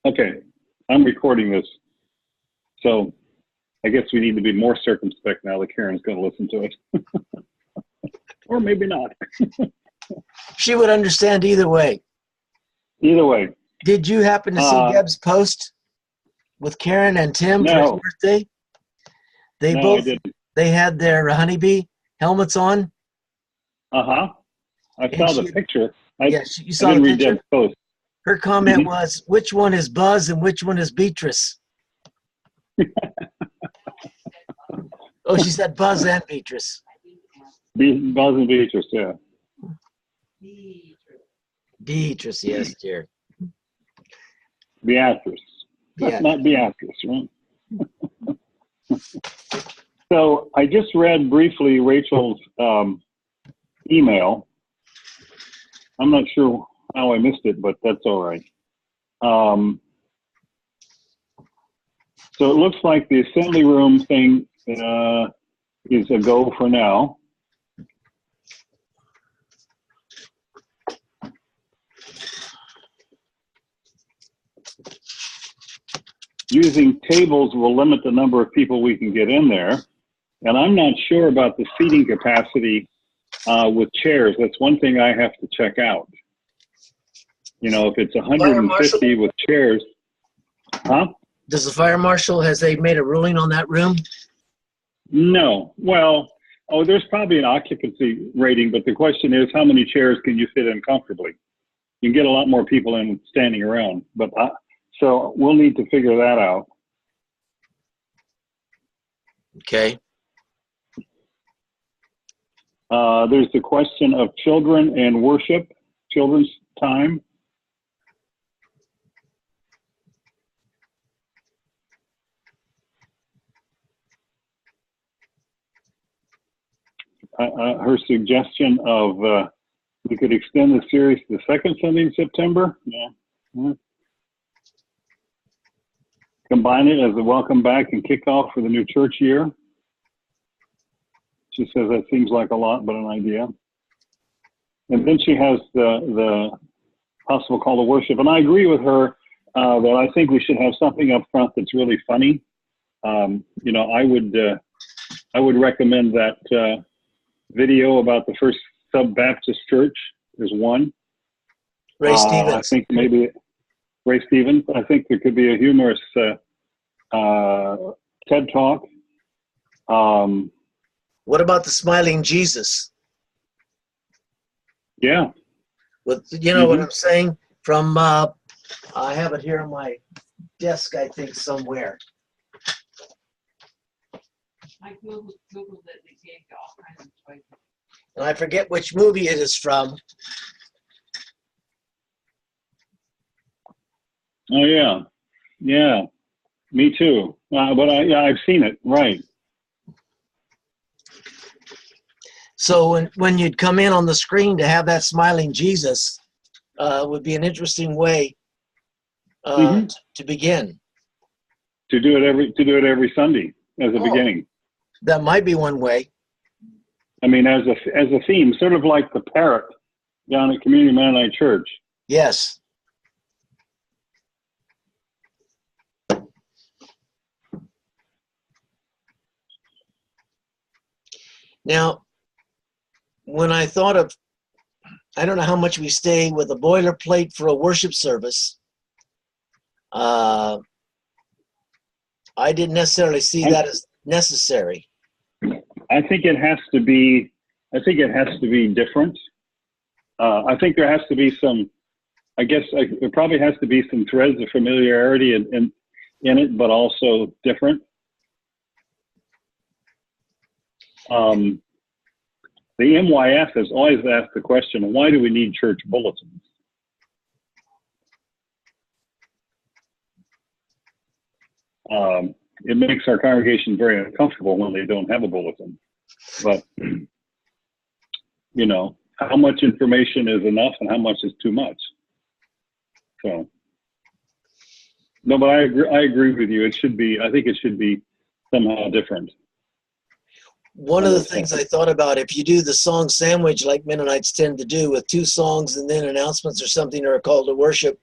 Okay, I'm recording this, so I guess we need to be more circumspect now that Karen's going to listen to it. Or maybe not. She would understand either way. Either way. Did you happen to see Deb's post with Karen and Tim for his birthday? I didn't. They had their honeybee helmets on. Uh-huh. I saw the picture. You saw the picture? Read Deb's post. Her comment was, which one is Buzz and which one is Beatrice? Oh, she said Buzz and Beatrice. Buzz and Beatrice, yeah. Beatrice, yes, dear. Beatrice. Yeah. Not Beatrice, right? So I just read briefly Rachel's email. I'm not sure how I missed it, but that's all right. So it looks like the assembly room thing is a go for now. Using tables will limit the number of people we can get in there. And I'm not sure about the seating capacity with chairs. That's one thing I have to check out. You know, if it's 150 with chairs, huh? Does the fire marshal, has they made a ruling on that room? No. Well, there's probably an occupancy rating, but the question is, how many chairs can you fit in comfortably? You can get a lot more people in standing around, but so we'll need to figure that out. Okay. There's the question of children and worship, children's time. Her suggestion of we could extend the series to the second Sunday in September. Yeah. Mm-hmm. Combine it as a welcome back and kickoff for the new church year. She says that seems like a lot, but an idea. And then she has the possible call to worship. And I agree with her that I think we should have something up front that's really funny. You know, I would recommend that video about the First Sub-Baptist Church is one. Ray Stevens. I think maybe Ray Stevens. I think there could be a humorous TED Talk. What about the Smiling Jesus? Yeah. With, you know what I'm saying? From, I have it here on my desk, I think, somewhere. I Googled it, they gave you all kinds of choices. And I forget which movie it is from. Oh, yeah. Yeah. Me too. But I've seen it. Right. So when you'd come in on the screen to have that smiling Jesus would be an interesting way to begin. To do it every Sunday as a beginning. That might be one way. I mean, as a theme, sort of like the parrot down at Community Mennonite Church. Yes. Now, when I thought of, I don't know how much we stay with a boilerplate for a worship service. I didn't necessarily see that as necessary. I think it has to be. I think it has to be different. I think there has to be some. I guess there probably has to be some threads of familiarity in it, but also different. The MYF has always asked the question, why do we need church bulletins? It makes our congregation very uncomfortable when they don't have a bulletin. But, you know, how much information is enough and how much is too much? So, no, but I agree with you. It should be, I think it should be somehow different. One of the things I thought about, if you do the song sandwich like Mennonites tend to do with 2 songs and then announcements or something or a call to worship,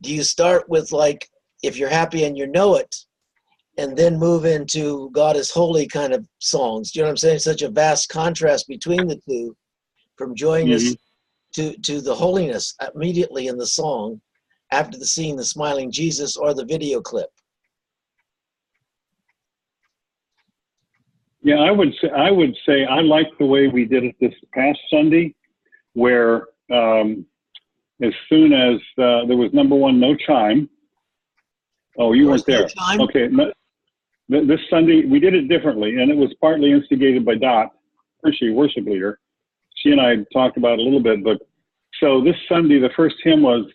do you start with, like, If You're Happy and You Know It, and then move into God is Holy kind of songs? Do you know what I'm saying? Such a vast contrast between the two, from joyness to the holiness immediately in the song after seeing the smiling Jesus or the video clip. Yeah, I would say I like the way we did it this past Sunday, where as soon as there was number one, no chime. Oh, you weren't there. Time? Okay, this Sunday we did it differently, and it was partly instigated by Dot, her worship leader. She and I talked about it a little bit, but so this Sunday the first hymn was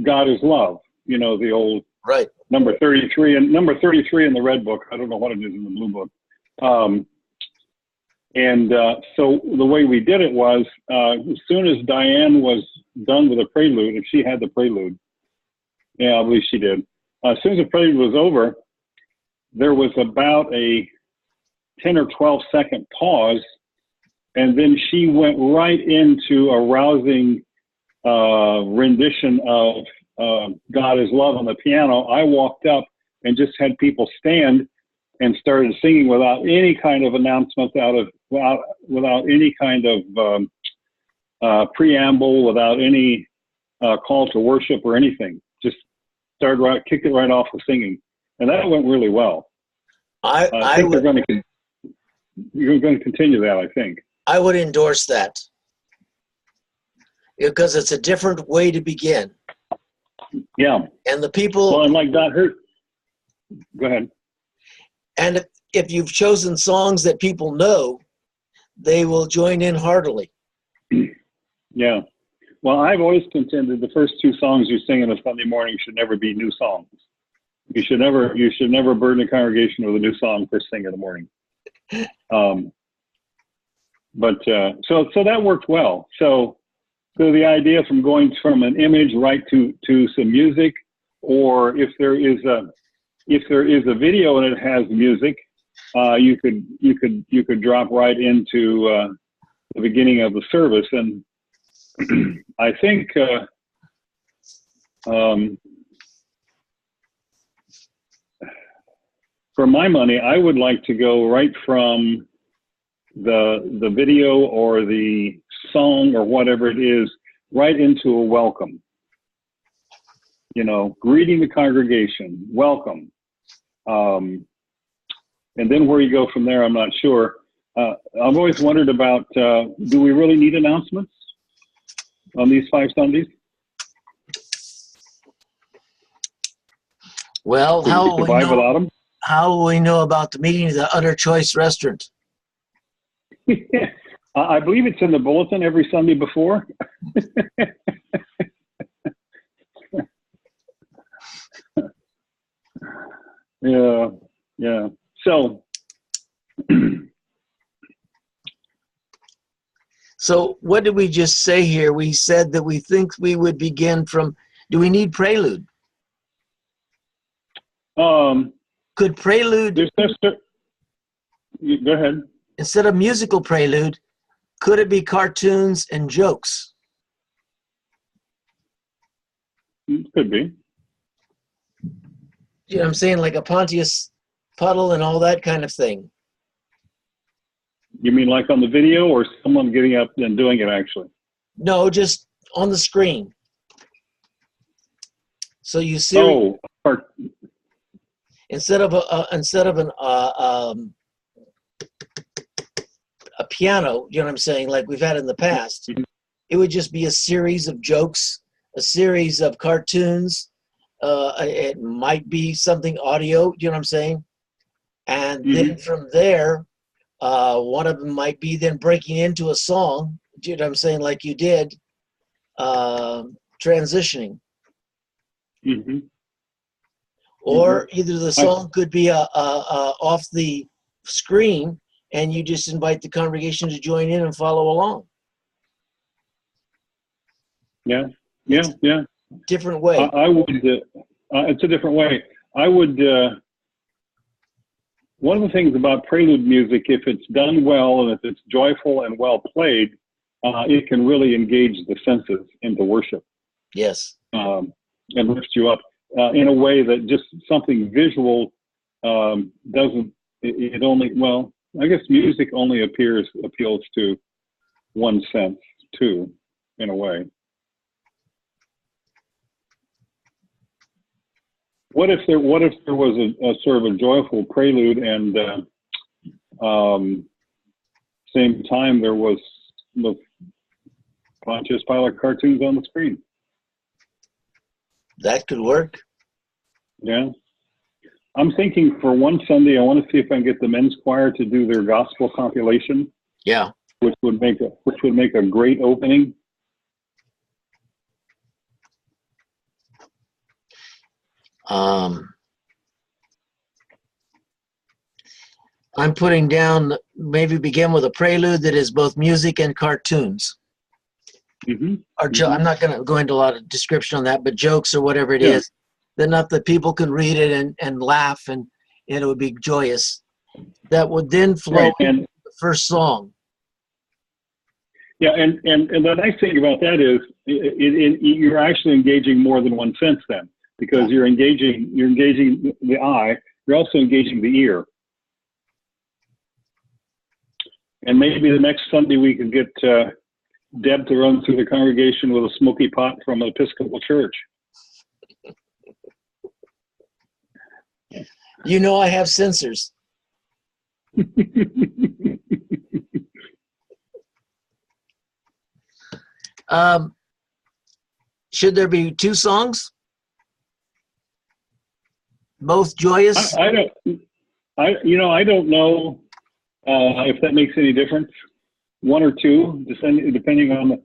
God is Love. You know, the old Right. number 33 and number 33 in the red book. I don't know what it is in the blue book. So the way we did it was, as soon as Diane was done with the prelude, if she had the prelude, yeah, I believe she did. As soon as the prelude was over, there was about a 10 or 12 second pause, and then she went right into a rousing rendition of God is Love on the piano. I walked up and just had people stand and started singing without any kind of announcement, without any kind of preamble, without any call to worship or anything. Just kicked it right off with singing, and that went really well. I think you're going to continue that. I think I would endorse that, because it's a different way to begin. Yeah. And the people. Well, and like that hurt. Go ahead. And if you've chosen songs that people know, they will join in heartily. Yeah. Well, I've always contended the first two songs you sing on a Sunday morning should never be new songs. You should never burden the congregation with a new song first thing in the morning. So that worked well. So the idea from going from an image right to some music, or if there is a video and it has music, you could drop right into the beginning of the service. And I think for my money, I would like to go right from the video or the song or whatever it is right into a welcome. You know, greeting the congregation, welcome. And then where you go from there, I'm not sure. I've always wondered about, do we really need announcements on these 5 Sundays? Well, how will we know about the meeting at the Utter Choice Restaurant? I believe it's in the bulletin every Sunday before. Yeah. So what did we just say here? We said that we think we would begin from, do we need prelude? Could prelude, Go ahead. instead of musical prelude, could it be cartoons and jokes? Could be. You know what I'm saying? Like a Pontius puddle and all that kind of thing. You mean like on the video, or someone getting up and doing it actually? No, just on the screen. So you see, instead of a piano, you know what I'm saying, like we've had in the past, it would just be a series of jokes, a series of cartoons. It might be something audio, you know what I'm saying? And then from there, one of them might be then breaking into a song, you know what I'm saying, like you did, transitioning. Or either the song could be off the screen, and you just invite the congregation to join in and follow along. Yeah. Different way. I would. It's a different way. I would. One of the things about prelude music, if it's done well and if it's joyful and well played, it can really engage the senses into worship. Yes. And lift you up in a way that just something visual doesn't. It only, well, I guess music only appeals to one sense too, in a way. What if there was a sort of a joyful prelude and same time there was the Pontius Pilate cartoons on the screen? That could work. Yeah. I'm thinking for one Sunday, I want to see if I can get the men's choir to do their gospel compilation, Yeah. which would make a great opening. I'm putting down, maybe begin with a prelude that is both music and cartoons. Mm-hmm. I'm not going to go into a lot of description on that, but jokes or whatever it Yeah. is, that enough that people can read it and laugh and it would be joyous. That would then flow Right. into the first song. Yeah, and the nice thing about that is you're actually engaging more than one sense then, because you're engaging the eye, you're also engaging the ear. And maybe the next Sunday we could get Deb to run through the congregation with a smoky pot from an Episcopal church. You know I have sensors. Should there be two songs? Both joyous? I don't know if that makes any difference. One or two, depending on the,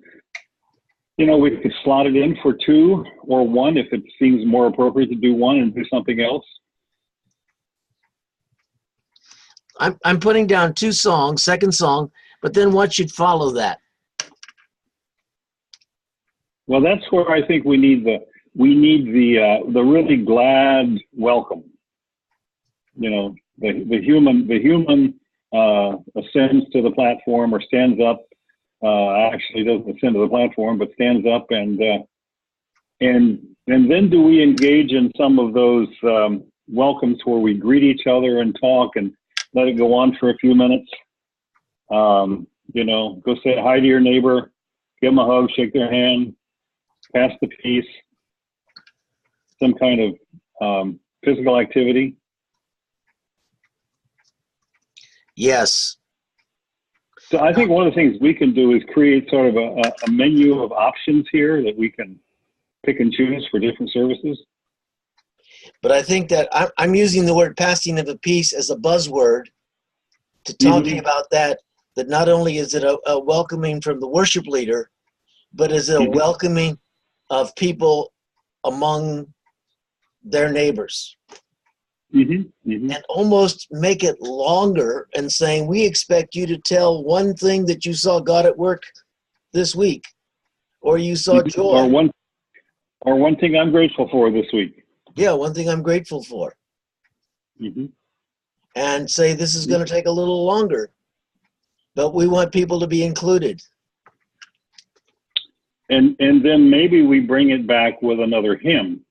we could slot it in for two or one if it seems more appropriate to do one and do something else. I'm putting down two songs, second song, but then what should follow that? Well, that's where I think we need the really glad welcome. The human ascends to the platform or stands up. Actually, doesn't ascend to the platform, but stands up and then do we engage in some of those welcomes where we greet each other and talk and let it go on for a few minutes. Go say hi to your neighbor, give them a hug, shake their hand, pass the peace, some kind of physical activity. Yes. So I think one of the things we can do is create sort of a menu of options here that we can pick and choose for different services. But I think that I'm using the word passing of a peace as a buzzword to talking about that not only is it a welcoming from the worship leader, but is it a welcoming of people among their neighbors. And almost make it longer and saying, we expect you to tell one thing that you saw God at work this week, or you saw joy. Or one thing I'm grateful for this week. Yeah, one thing I'm grateful for. And say, this is going to take a little longer, but we want people to be included. And then maybe we bring it back with another hymn.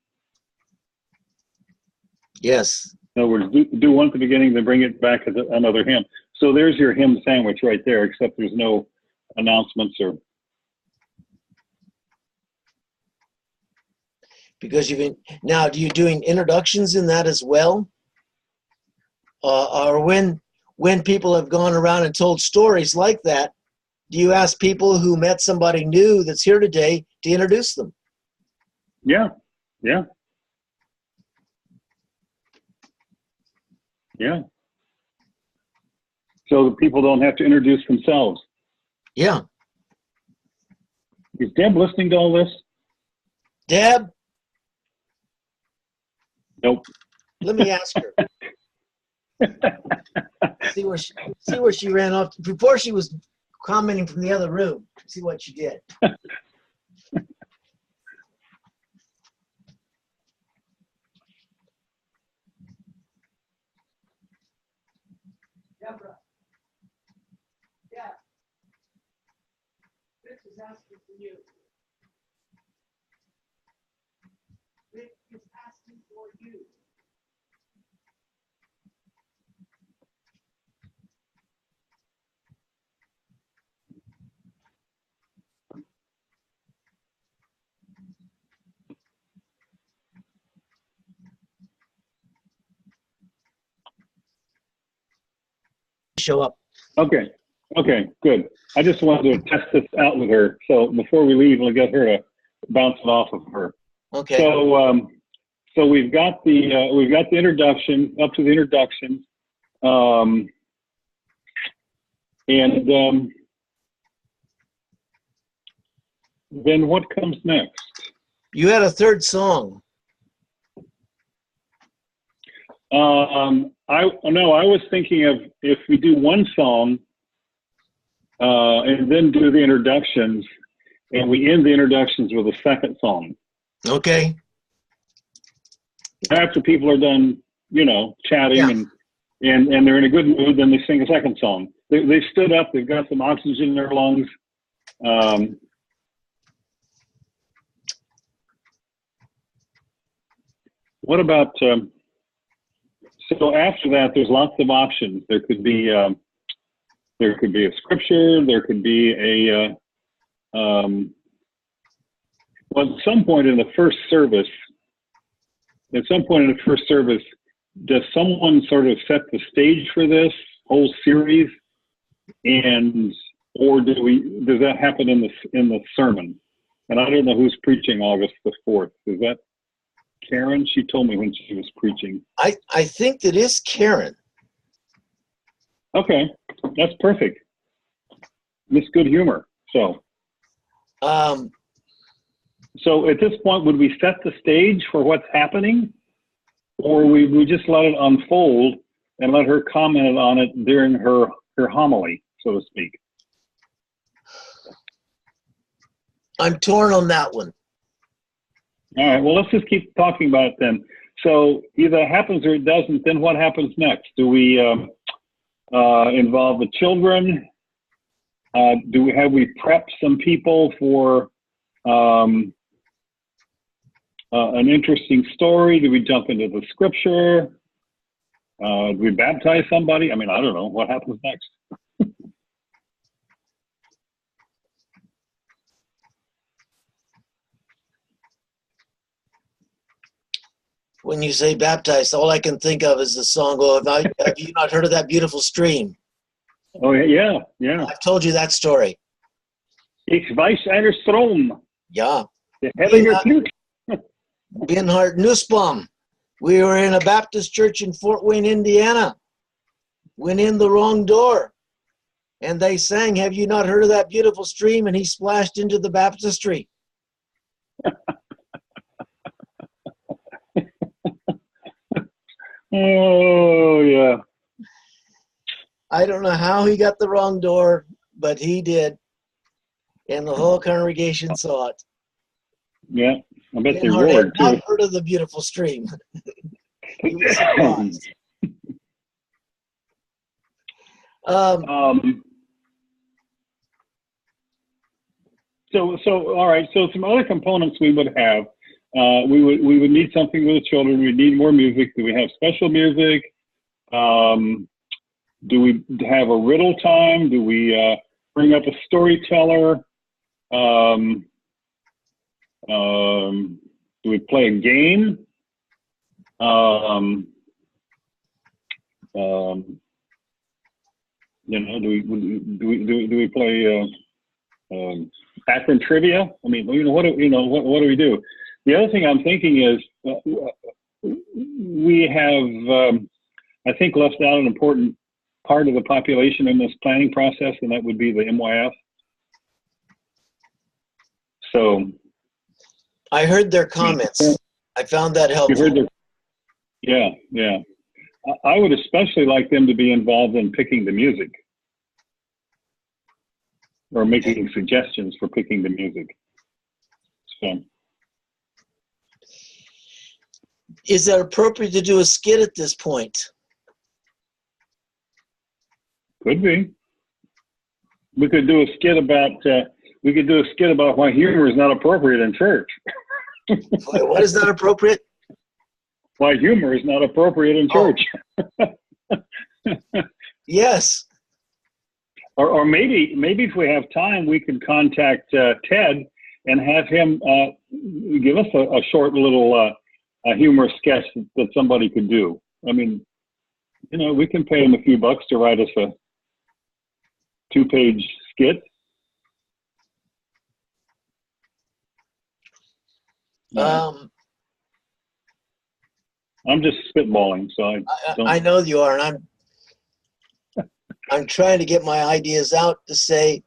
Yes. In other words, do one at the beginning, then bring it back as another hymn. So there's your hymn sandwich right there, except there's no announcements or. Because now, do you doing introductions in that as well? Or when people have gone around and told stories like that, do you ask people who met somebody new that's here today to introduce them? Yeah. So the people don't have to introduce themselves. Yeah. Is Deb listening to all this? Deb? Nope. Let me ask her. see where she ran off before she was commenting from the other room. See what she did. Deborah. Yeah. Chris is asking for you. you. Show up. Okay. Okay, good. I just wanted to test this out with her. So before we leave, we'll get her to bounce it off of her. Okay. So we've got the introduction, up to the introduction. Then what comes next? You had a third song. I was thinking of if we do one song, and then do the introductions, and we end the introductions with a second song. Okay. After people are done, chatting Yeah. and they're in a good mood, then they sing a second song. They've stood up, they've got some oxygen in their lungs. What about, so after that, there's lots of options. There could be a scripture, there could be well, at some point in the first service, does someone sort of set the stage for this whole series, or does that happen in the sermon? And I don't know who's preaching August the 4th. Is that Karen? She told me when she was preaching. I think that is Karen. Okay, that's perfect. Miss Good Humor. So at this point, would we set the stage for what's happening, or we just let it unfold and let her comment on it during her homily, so to speak? I'm torn on that one. All right, well, let's just keep talking about it then. So either it happens or it doesn't, then what happens next? Do we involve the children? Have we prepped some people for an interesting story? Do we jump into the scripture? Do we baptize somebody? I mean, I don't know. What happens next? When you say baptized, all I can think of is the song, have you not heard of that beautiful stream? Oh, yeah. I've told you that story. Ich weiß einer Strom. Yeah. Der Hellinger Flut. Bernhard Nussbaum. We were in a Baptist church in Fort Wayne, Indiana. Went in the wrong door. And they sang, have you not heard of that beautiful stream? And he splashed into the baptistry. Oh, yeah. I don't know how he got the wrong door, but he did. And the whole congregation saw it. Yeah, I bet they Bernhard roared had too. not heard of the beautiful stream. He was surprised. So all right. So some other components we would have. We would need something with the children. We need more music. Do we have special music? Do we have a riddle time? Do we bring up a storyteller? Do we play a game? Do we play Akron trivia? I mean, what do we do? The other thing I'm thinking is we have, I think, left out an important part of the population in this planning process, and that would be the MYF. So I heard their comments. I found that helpful. you heard their, yeah. I would especially like them to be involved in picking the music or making suggestions for picking the music. So. Is it appropriate to do a skit at this point? Could be. We could do a skit about why humor is not appropriate in church. What is not appropriate? why humor is not appropriate in Oh. church. Yes. Or maybe if we have time, we could contact Ted and have him give us a short little humor sketch that somebody could do. I mean, we can pay him a few bucks to write us a 2-page skit. Um, I'm just spitballing, so I don't. I know you are, and I'm trying to get my ideas out to say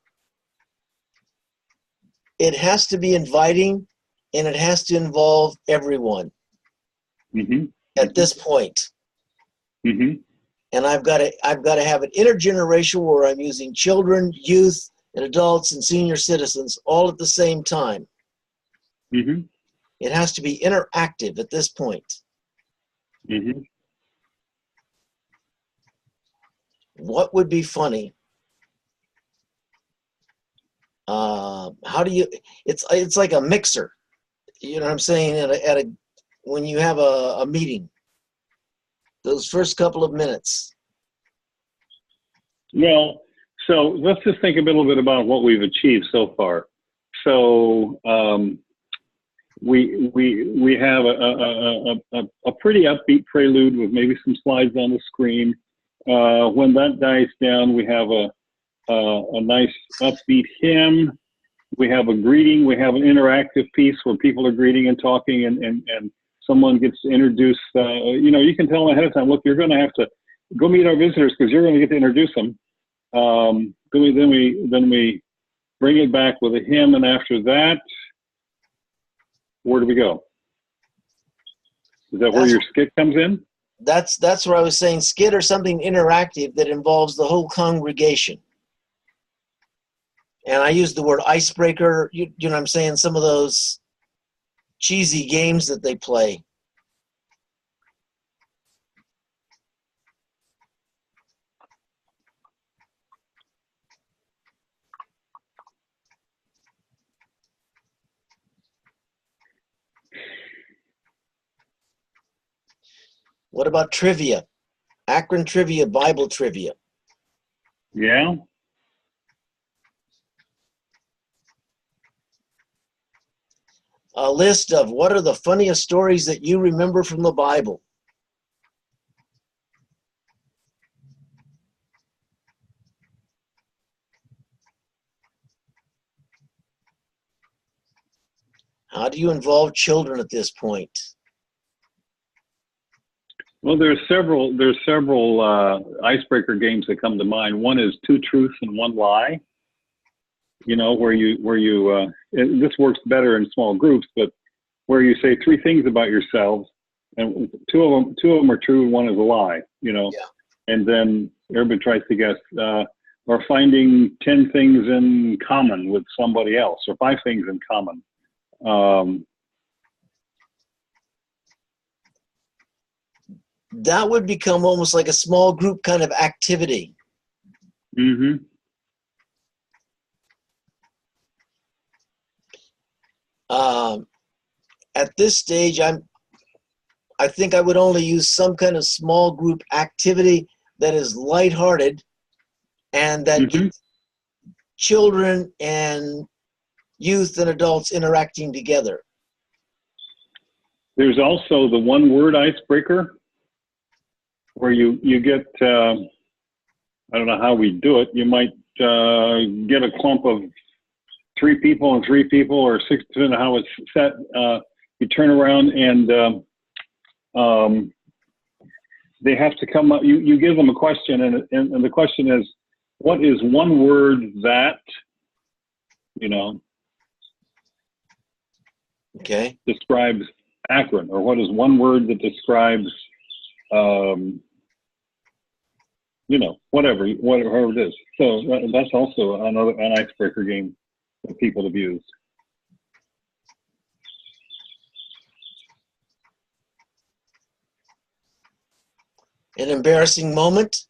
it has to be inviting and it has to involve everyone Mm-hmm. at this point. Mm-hmm. And I've got to have an intergenerational where I'm using children, youth, and adults and senior citizens all at the same time. Mm-hmm. It has to be interactive at this point. Mm-hmm. What would be funny? How do you? It's like a mixer. You know what I'm saying? At a when you have a meeting, those first couple of minutes. Well, so let's just think a little bit about what we've achieved so far. So we have a pretty upbeat prelude with maybe some slides on the screen. When that dies down, we have a nice upbeat hymn. We have a greeting. We have an interactive piece where people are greeting and talking, and someone gets to introduce. You can tell them ahead of time, look, you're going to have to go meet our visitors because you're going to get to introduce them. Then we bring it back with a hymn, and after that, where do we go? Is that where your skit comes in? That's where I was saying skit or something interactive that involves the whole congregation. And I use the word icebreaker. You know what I'm saying? Some of those cheesy games that they play. What about trivia? Akron trivia, Bible trivia. Yeah. A list of what are the funniest stories that you remember from the Bible. How do you involve children at this point? Well, there's several icebreaker games that come to mind. One is 2 truths and 1 lie. Where you this works better in small groups, but where you say 3 things about yourselves, and two of them are true and 1 is a lie. Yeah. And then everybody tries to guess, or finding 10 things in common with somebody else, or 5 things in common. That would become almost like a small group kind of activity. Mm-hmm. At this stage, I think I would only use some kind of small group activity that is lighthearted and that gets children and youth and adults interacting together. There's also the 1-word icebreaker, where you get, I don't know how we do it. You might get a clump of 3 people and 3 people, or 6, depending on how it's set. You turn around and they have to come up. You give them a question, and the question is, what is 1 word that describes Akron, or what is 1 word that describes whatever it is. So that's also an icebreaker game that people have used. An embarrassing moment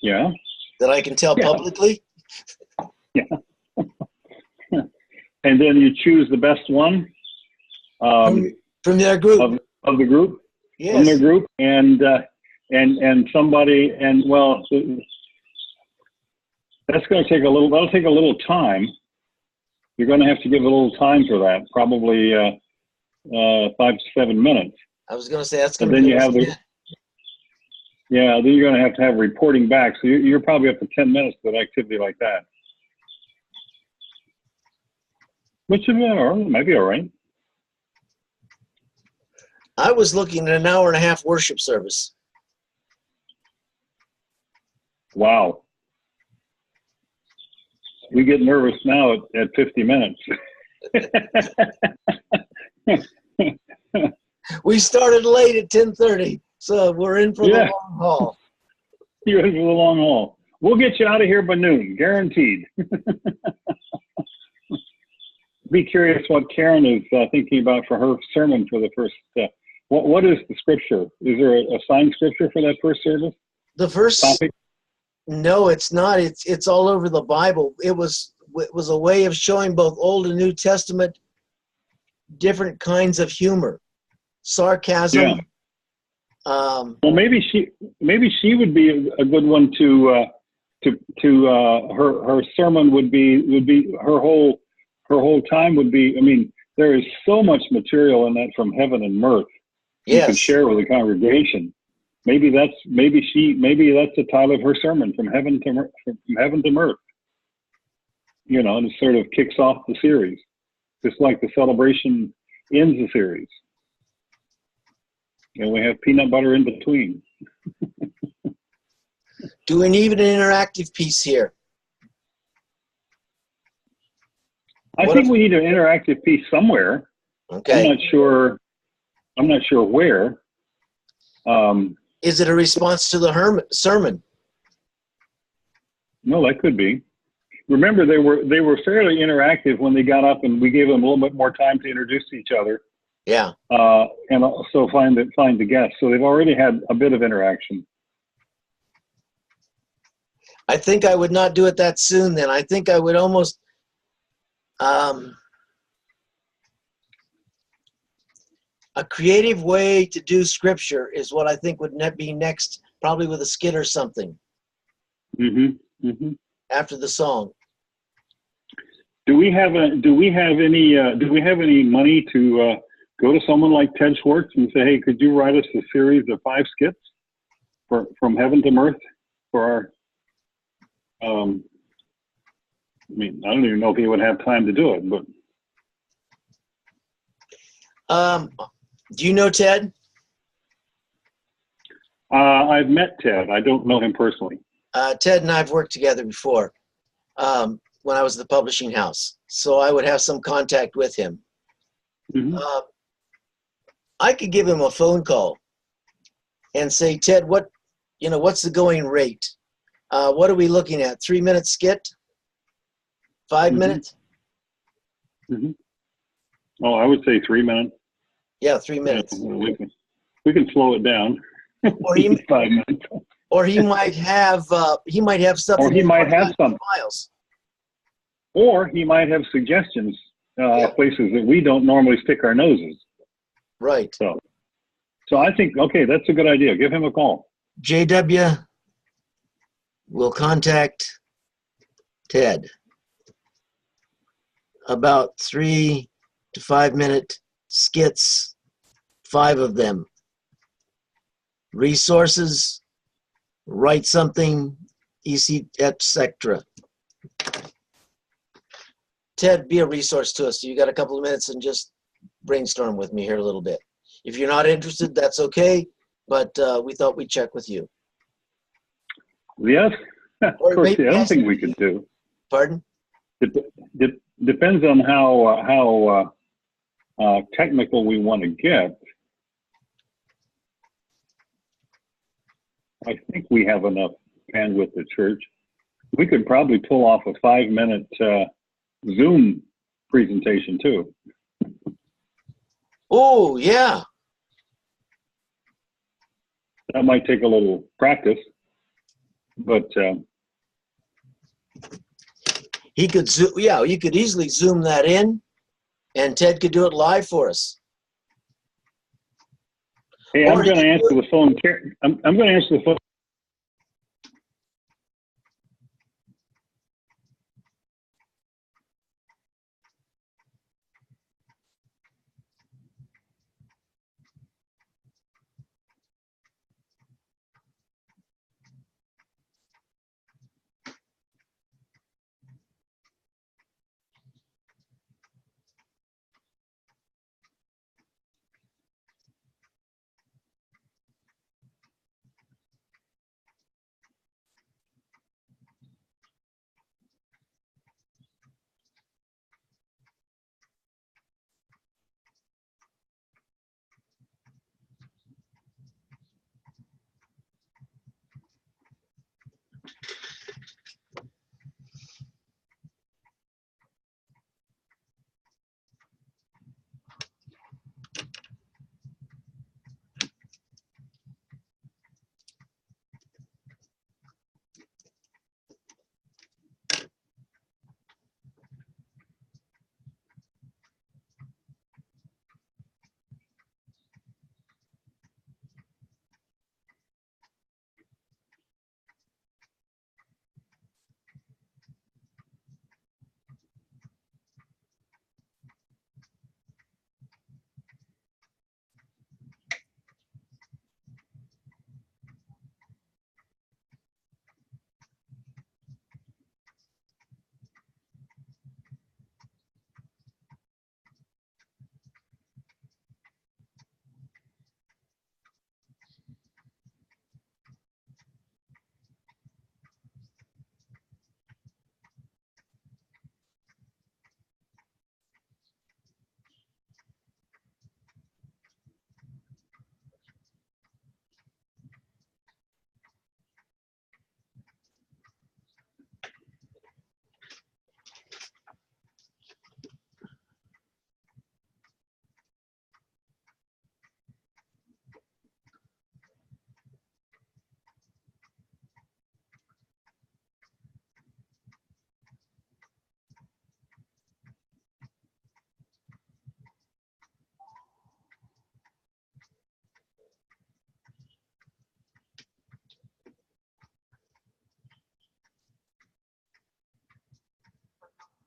Yeah. that I can tell publicly. Yeah. And then you choose the best one From their group. of the group, from their Yes. group, and somebody, and well, that's going to take a little. That'll take a little time. You're going to have to give a little time for that, probably 5 to 7 minutes. I was going to say that's And going then to you have the, yeah, then you're going to have reporting back. So you're probably up to 10 minutes with an activity like that. Which should be all right. Might be all right. I was looking at an hour and a half worship service. Wow. We get nervous now at 50 minutes. We started late at 10:30, so we're in for the Yeah. long haul. You're in for the long haul. We'll get you out of here by noon, guaranteed. Be curious what Karen is thinking about for her sermon for the first. What is the scripture? Is there a assigned scripture for that first service The first topic? No, it's not. It's all over the Bible. It was a way of showing both Old and New Testament different kinds of humor, sarcasm. Yeah. Well, maybe she would be a good one to her sermon would be her whole time would be. I mean, there is so much material in that from Heaven and Mirth you could Yes. share with the congregation. Maybe that's the title of her sermon, from heaven to mirth. You know, and it sort of kicks off the series, just like the celebration ends the series. And we have peanut butter in between. Do we need an interactive piece here? I What think if- we need an interactive piece somewhere. Okay. I'm not sure where. Is it a response to the sermon? No, that could be. Remember, they were fairly interactive when they got up, and we gave them a little bit more time to introduce each other, Yeah. and also find the guests. So they've already had a bit of interaction. I think I would not do it that soon then. I think I would almost a creative way to do scripture is what I think would be next, probably with a skit or something Mm-hmm. Mm-hmm. after the song. Do we have any money to go to someone like Ted Schwartz and say, hey, could you write us a series of 5 skits from Heaven to Mirth for our? I mean, I don't even know if he would have time to do it, but Do you know Ted? I've met Ted. I don't know him personally. Ted and I have worked together before when I was at the publishing house, so I would have some contact with him. Mm-hmm. I could give him a phone call and say, Ted, what's the going rate? What are we looking at? 3-minute skit? 5 Mhm. minutes? Mm-hmm. Oh, I would say 3 minutes. Yeah, 3 minutes. Yeah, we can slow it down. Or he 5 minutes. or he might have something. Or he might have some. files. Or he might have suggestions, Yeah. places that we don't normally stick our noses. Right. So I think, okay, that's a good idea. Give him a call. JW will contact Ted about 3 to 5 minute skits, 5 of them. Resources, write something, etc. Ted, be a resource to us. You got a couple of minutes and just brainstorm with me here a little bit. If you're not interested, that's okay, but we thought we'd check with you. Yes, of Or course, maybe the other ask- thing we could do, Pardon? it depends on how technical we want to get. I think we have enough bandwidth at church. We could probably pull off a 5-minute Zoom presentation too. Oh, yeah. That might take a little practice, but He could zoom, yeah, you could easily zoom that in and Ted could do it live for us. Hey, I'm Or going to you answer could- the phone. I'm going to answer the phone.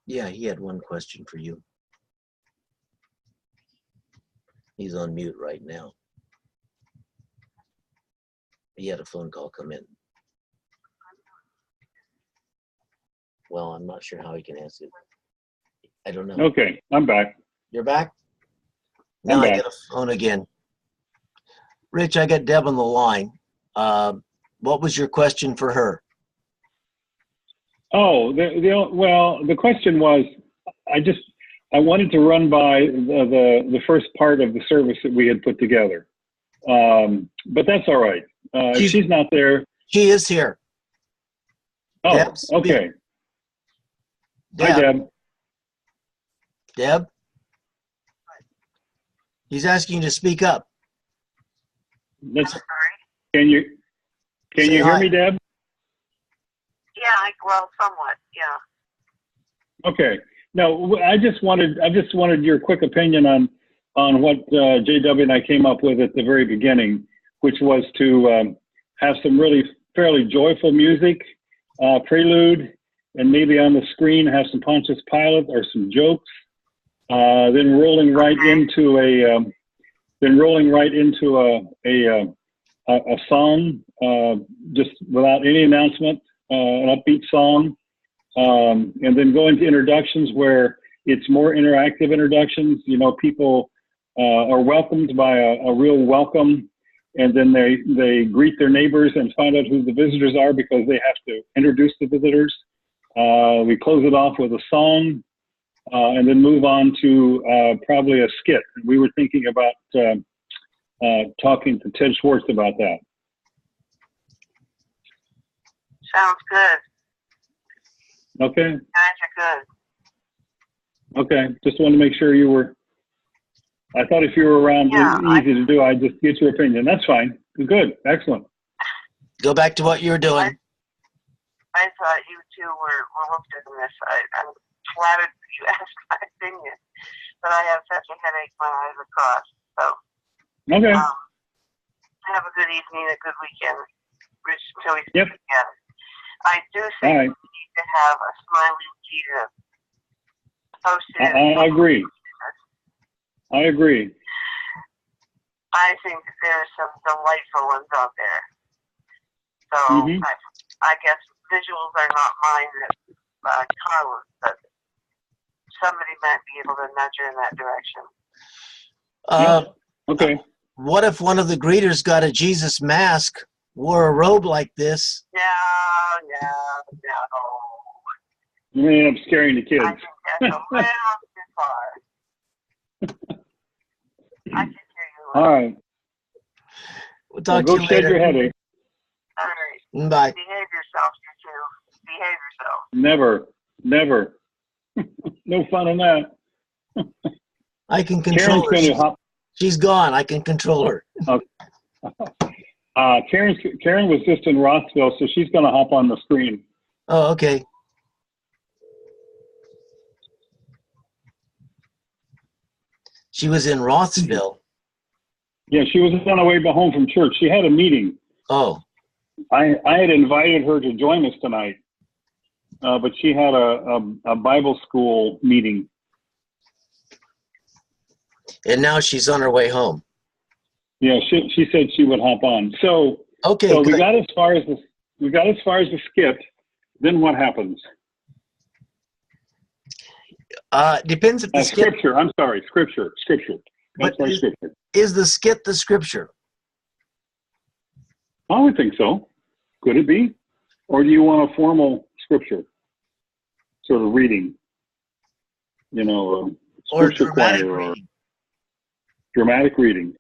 Yeah, he had one question for you. He's on mute right now. He had a phone call come in. Well, I'm not sure how he can answer it. I don't know. Okay, I'm back. You're back? I'm Now I back. get a phone again. Rich, I got Deb on the line. What was your question for her? Oh, the question was, I wanted to run by the first part of the service that we had put together, but that's all right. If she's not there. She is here. Oh, Deb, speak. okay. Hi, Deb. Deb? He's asking you to speak up. Let's. Can you Say hear hi. me, Deb? Yeah, well, somewhat, yeah. Okay. No, I just wanted your quick opinion on what JW and I came up with at the very beginning, which was to have some really fairly joyful music, prelude, and maybe on the screen have some Pontius Pilate or some jokes, then rolling right into a song, just without any announcement, an upbeat song. And then go into introductions where it's more interactive introductions. You know, people are welcomed by a real welcome, and then they greet their neighbors and find out who the visitors are because they have to introduce the visitors. We close it off with a song, and then move on to probably a skit. We were thinking about talking to Ted Schwartz about that. Sounds good. Okay. Guys are good. Okay. Just wanted to make sure you were. I thought if you were around, Yeah, easy to do, I'd just get your opinion. That's fine. Good. Excellent. Go back to what you were doing. I thought you two were looked at this. I'm flattered that you asked my opinion, but I have such a headache when I was across. So, Okay. have a good evening, a good weekend, Rich, until we Yep. speak again. I do All think right. we need to have a smiling Jesus posted. I agree. I agree. I think there's some delightful ones out there. So Mhm. I guess visuals are not mine, Carlos, but somebody might be able to nudge her in that direction. Okay. What if one of the greeters got a Jesus mask, wore a robe like this? No. You may end up scaring the I kids. think that's a little too far. I can hear you. All right. We'll Well, talk go to you shed your later. headache. All right. Bye. Behave yourself, you two. Behave yourself. Never. No fun in that. I can Karen's control her. going to hop. She's gone. I can control her. Karen was just in Rossville, so she's going to hop on the screen. Oh, okay. She was in Rothsville. Yeah, she was on her way home from church. She had a meeting. Oh, I had invited her to join us tonight, but she had a Bible school meeting. and now she's on her way home. Yeah, she said she would hop on. So Okay, we good. got as far as the skit. Then what happens? Depends if the skit Scripture. I'm sorry, scripture. That's But our is- scripture. is the skit the scripture. I would think so. Could it be? Or do you want a formal scripture sort of reading? You know, Or scripture dramatic choir or reading. dramatic reading.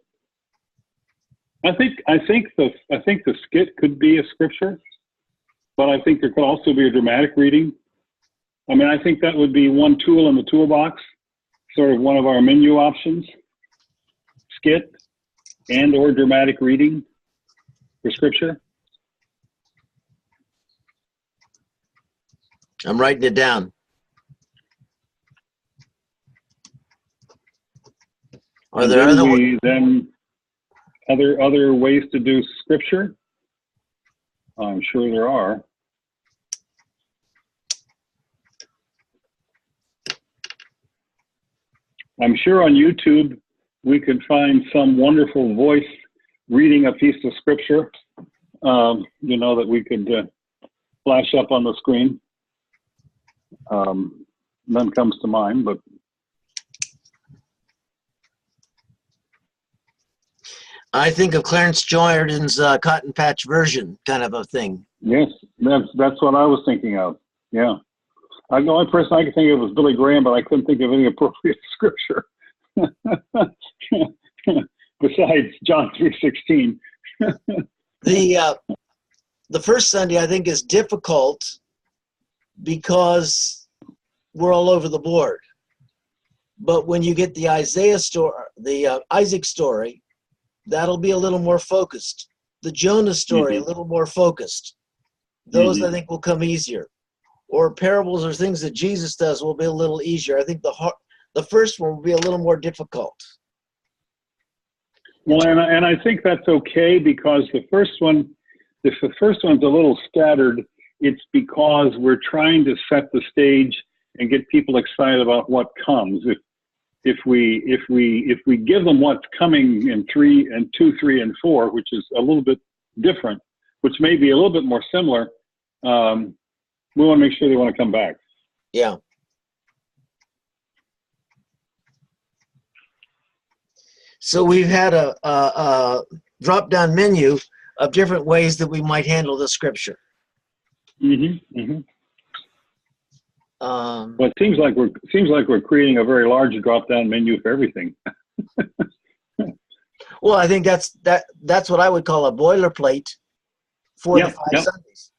I think the skit could be a scripture, but I think there could also be a dramatic reading. I mean, I think that would be one tool in the toolbox, sort of one of our menu options: skit and or dramatic reading for scripture. I'm writing it down. Are there And other then other ways to do scripture? I'm sure there are. I'm sure on YouTube we could find some wonderful voice reading a piece of scripture, that we could flash up on the screen. None comes to mind, but I think of Clarence Jordan's Cotton Patch version kind of a thing. yes, that's what I was thinking of. Yeah. The only person I could think of was Billy Graham, but I couldn't think of any appropriate scripture besides John 3:16. The first Sunday I think is difficult because we're all over the board. But when you get the Isaiah story, the Isaac story, that'll be a little more focused. The Jonah story, a little more focused. Those I think will come easier. Or parables or things that Jesus does will be a little easier. I think the first one will be a little more difficult. Well, and I think that's okay, because if the first one's a little scattered, it's because we're trying to set the stage and get people excited about what comes. If we give them what's coming in 2, 3, and 4, which is a little bit different, which may be a little bit more similar, we want to make sure they want to come back. Yeah. So we've had a drop-down menu of different ways that we might handle the scripture. Well, it seems like we're creating a very large drop-down menu for everything. Well, I think that's what I would call a boilerplate for the 5 Sundays.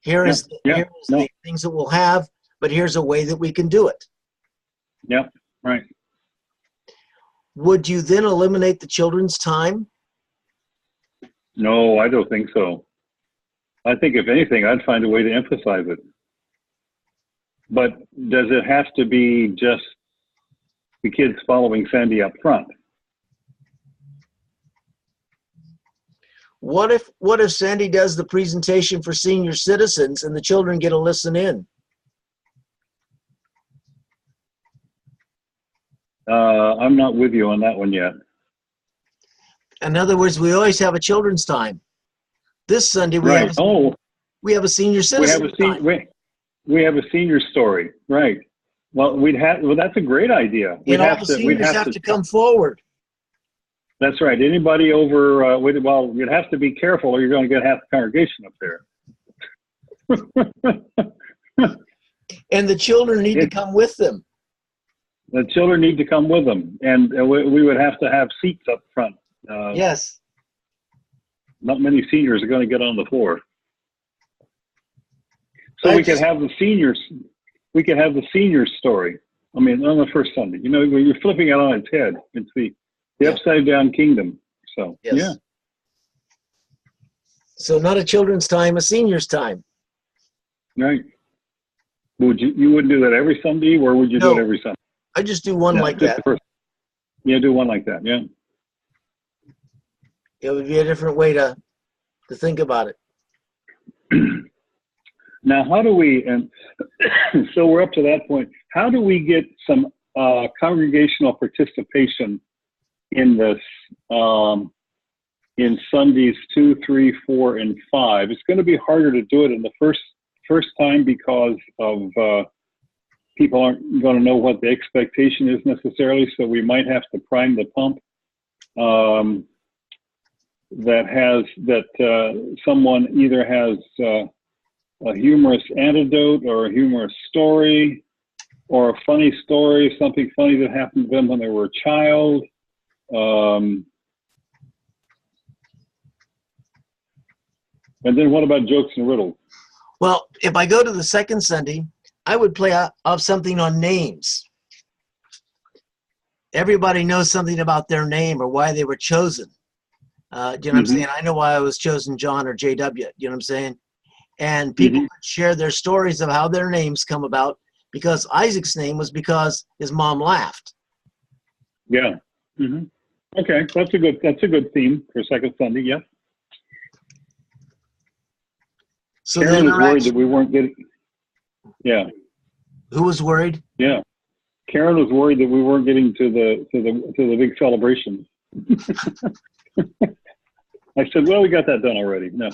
Here's the things that we'll have, but here's a way that we can do it. Yep, right. Would you then eliminate the children's time? No, I don't think so. I think if anything, I'd find a way to emphasize it. But does it have to be just the kids following Sandy up front? What if Sandy does the presentation for senior citizens and the children get to listen in? I'm not with you on that one yet. In other words, we always have a children's time. This Sunday we Right. have Oh, we have a senior we citizen have a time. we have a senior story. Right. Well, that's a great idea. We'd And all have the to. seniors have to come forward. That's right. Anybody over, well, you'd have to be careful or you're going to get half the congregation up there. And the children need to come with them. The children need to come with them. And we would have to have seats up front. Yes. Not many seniors are going to get on the floor. So I we could just- have the seniors. We could have the seniors story. I mean, on the first Sunday. You know, when you're flipping it on its head. It's the upside down kingdom. So Yes. yeah. So not a children's time, a senior's time. Right. You wouldn't do that every Sunday, or would you do No. it every Sunday? I just do one Yeah, like just that. the first. Yeah, do one like that. Yeah. It would be a different way to think about it. Now, how do we, and so we're up to that point, how do we get some congregational participation in this, in Sundays 2, 3, 4, and 5? It's going to be harder to do it in the first time because of people aren't going to know what the expectation is necessarily, so we might have to prime the pump. Someone either has a humorous anecdote or a humorous story or a funny story, something funny that happened to them when they were a child. And then what about jokes and riddles? Well, if I go to the second Sunday, I would play off something on names. Everybody knows something about their name or why they were chosen. Do you know what I'm saying? I know why I was chosen John or JW. You know what I'm saying? And people could share their stories of how their names come about, because Isaac's name was because his mom laughed. Yeah. Okay, that's a good theme for second Sunday. Yeah. So Karen then was worried that we weren't getting. Yeah. Who was worried? Yeah. Karen was worried that we weren't getting to the big celebration. I said, well, we got that done already. No.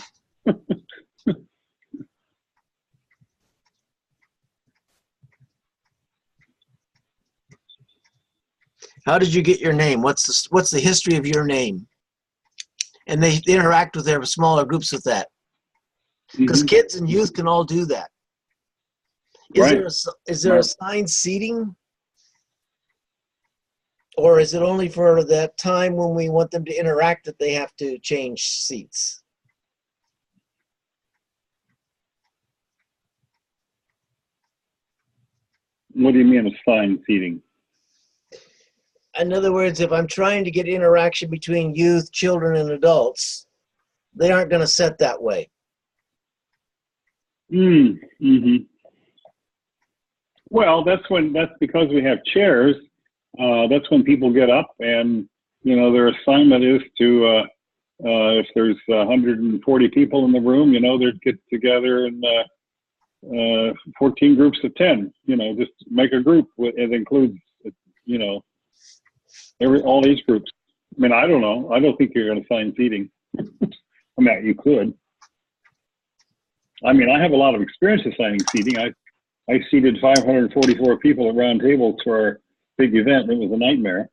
How did you get your name? What's the history of your name? And they interact with their smaller groups with that. Because kids and youth can all do that. Is there assigned seating? Or is it only for that time when we want them to interact that they have to change seats? What do you mean assigned seating? In other words, if I'm trying to get interaction between youth, children, and adults, they aren't going to set that way. Well, that's because we have chairs. That's when people get up and, their assignment is to, if there's 140 people in the room, they'd get together and 14 groups of 10, just make a group. It includes, all age groups. I mean, I don't know. I don't think you're going to assign seating. I mean, you could. I mean, I have a lot of experience assigning seating. I seated 544 people at round tables for our big event. It was a nightmare.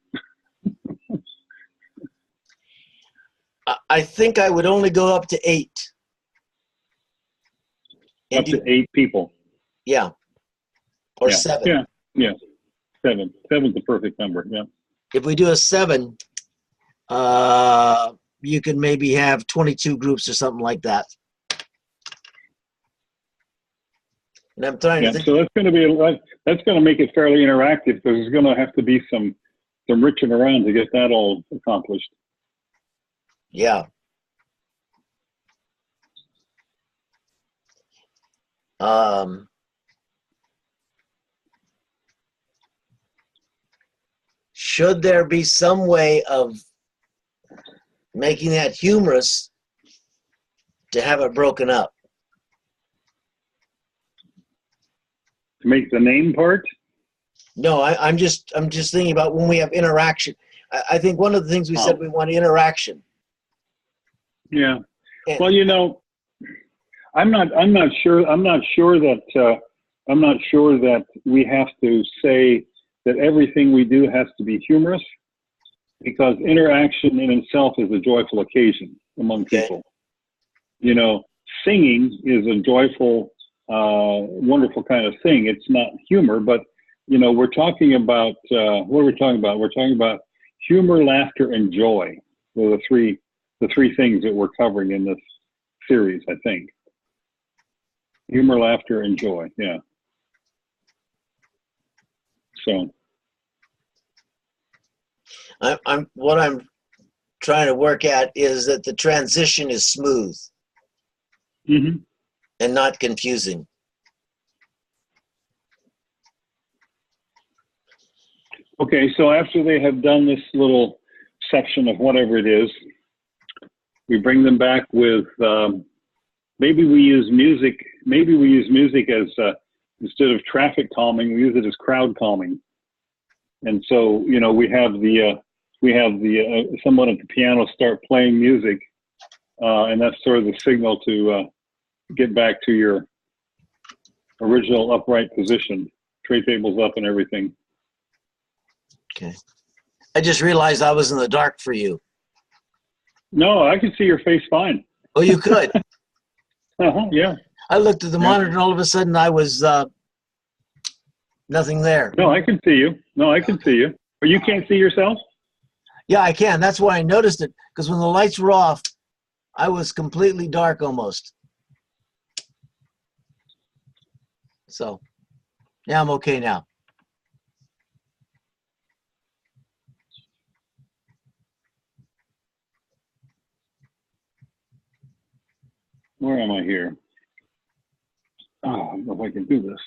I think I would only go up to 8. Up to 8 people. Yeah. Or yeah. 7. Yeah. 7. 7's the perfect number. Yeah. If we do a 7, you could maybe have 22 groups or something like that. And I'm trying to think. So that's going to make it fairly interactive, because there's going to have to be some riching around to get that all accomplished. Yeah. Should there be some way of making that humorous to have it broken up. To make the name part? No, I'm just thinking about when we have interaction. I think one of the things we said, we want interaction. Yeah. And- Well, I'm not sure that we have to say that everything we do has to be humorous, because interaction in itself is a joyful occasion among Okay. people. Singing is a joyful, wonderful kind of thing. It's not humor, but we're talking about what are we talking about? We're talking about humor, laughter, and joy. They're the three things that we're covering in this series, I think. Humor, laughter, and joy. Yeah. So what I'm trying to work at is that the transition is smooth mhm. and not confusing. Okay, so after they have done this little section of whatever it is, we bring them back with maybe we use music. Maybe we use music as instead of traffic calming, we use it as crowd calming. And so we have someone at the piano start playing music, and that's sort of the signal to get back to your original upright position, tray tables up and everything. Okay. I just realized I was in the dark for you. No, I can see your face fine. Oh, you could. Yeah. I looked at the monitor and all of a sudden I was nothing there. No, I can see you. No, I can see you. But you can't see yourself? Yeah, I can. That's why I noticed it, because when the lights were off, I was completely dark almost. So, yeah, I'm okay now. Where am I here? Oh, I don't know if I can do this.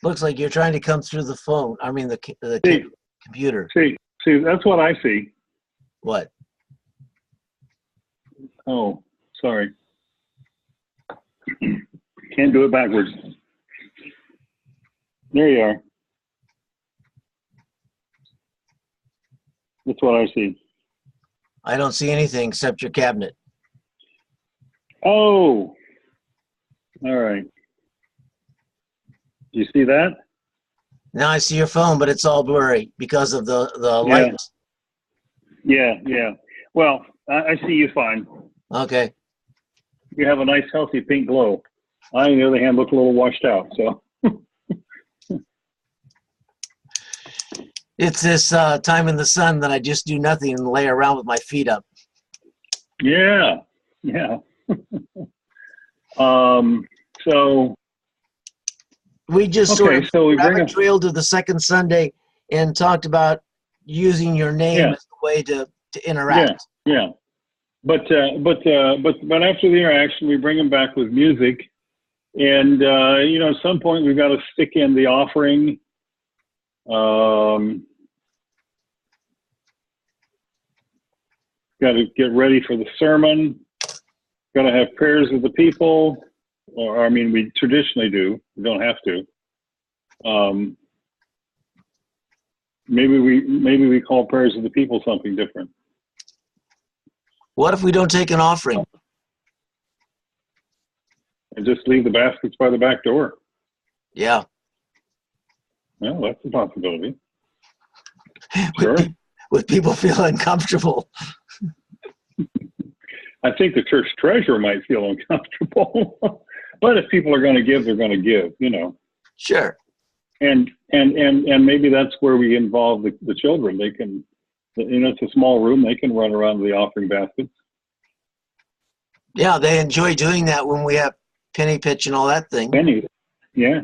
Looks like you're trying to come through the phone. I mean, the See, computer. see, that's what I see. What? Oh, sorry. Can't do it backwards. There you are. That's what I see. I don't see anything except your cabinet. Oh, all right. Do you see that? Now I see your phone, but it's all blurry because of the Yeah. light. Yeah. Well, I see you fine. Okay. You have a nice, healthy pink glow. I, on the other hand, look a little washed out. So, It's this time in the sun that I just do nothing and lay around with my feet up. yeah. So, We just sort okay, of so we bring rabbit up, trailed to the second Sunday and talked about using your name Yeah. as a way to interact. yeah. But after the interaction, we bring them back with music, and at some point we've got to stick in the offering. Got to get ready for the sermon. Got to have prayers of the people, or I mean, we traditionally do. We don't have to. Maybe we call prayers of the people something different. What if we don't take an offering? And just leave the baskets by the back door. Yeah. Well, that's a possibility. With Sure. with people feeling uncomfortable. I think the church treasurer might feel uncomfortable, but if people are going to give, they're going to give, Sure. and maybe that's where we involve the children. They can, it's a small room. They can run around the offering baskets. Yeah, they enjoy doing that when we have penny pitch and all that thing. Pennies. Yeah.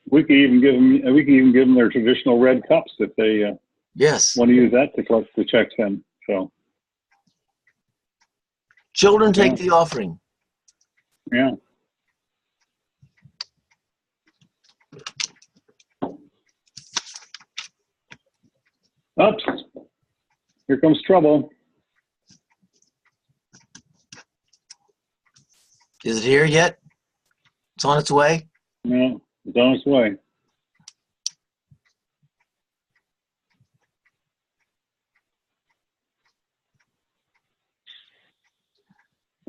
We could even give them their traditional red cups if they Yes. want to use that to collect the checks in. So, Children take Yeah. the offering. yeah. Oops. Here comes trouble. Is it here yet? It's on its way. No, it's on its way.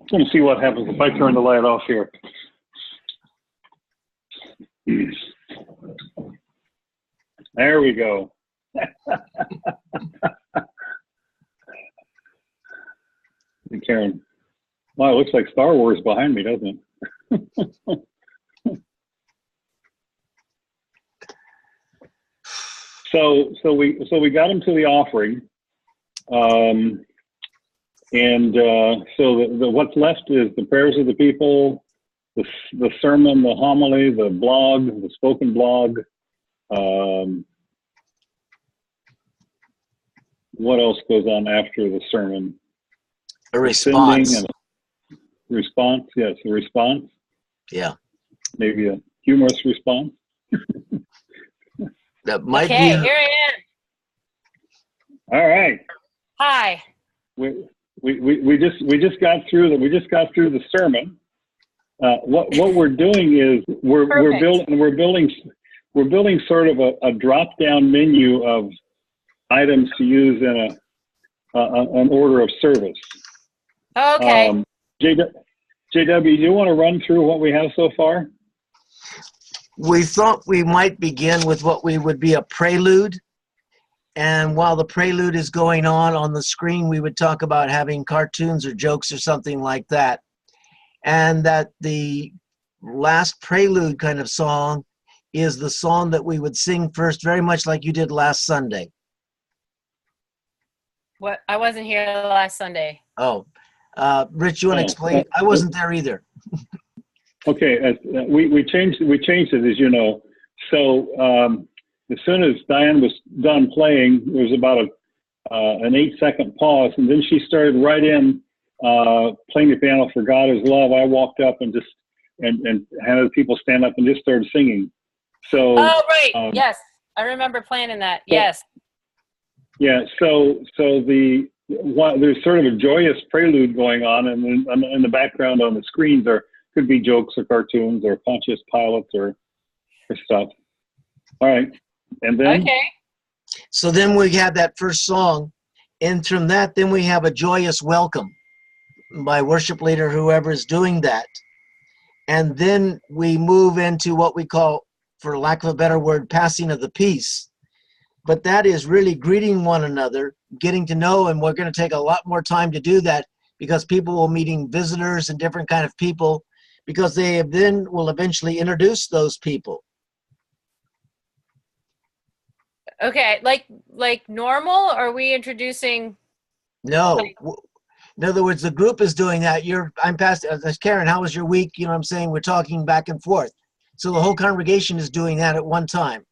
I'm going to see what happens if I turn the light off here. There we go. Hey, Karen. Wow, it looks like Star Wars behind me, doesn't it? So we got him to the offering, and so the what's left is the prayers of the people, the sermon, the homily, the blog, the spoken blog. What else goes on after the sermon? A response. And a response, yes, a response. Yeah. Maybe a humorous response. That might Okay, be. here I am. All right. Hi. We just got through the sermon. What we're doing is we're Perfect. building sort of a drop down menu of items to use in an order of service. Okay. JW, do you want to run through what we have so far? We thought we might begin with what we would be a prelude. And while the prelude is going on the screen, we would talk about having cartoons or jokes or something like that. And that the last prelude kind of song is the song that we would sing first, very much like you did last Sunday. What? I wasn't here last Sunday. Oh, Rich, you want to explain? I wasn't there either. Okay, we changed it, as you know. So as soon as Diane was done playing, there was about an 8-second pause, and then she started right in playing the piano for God Is Love. I walked up and just and had other people stand up and just started singing. So Oh, right. Yes. I remember planning that. Yes. yeah. So there's sort of a joyous prelude going on, and then in the background on the screens could be jokes or cartoons or Pontius Pilate or stuff. All right, and then Okay. So then we have that first song, and from that, then we have a joyous welcome by worship leader, whoever is doing that. And then we move into what we call, for lack of a better word, passing of the peace. But that is really greeting one another, getting to know, and we're going to take a lot more time to do that because people will meeting visitors and different kind of people, because they then will eventually introduce those people. Okay. Like normal? Or are we introducing? No. In other words, the group is doing that. I'm past, Karen, how was your week? You know what I'm saying? We're talking back and forth. So the whole congregation is doing that at one time.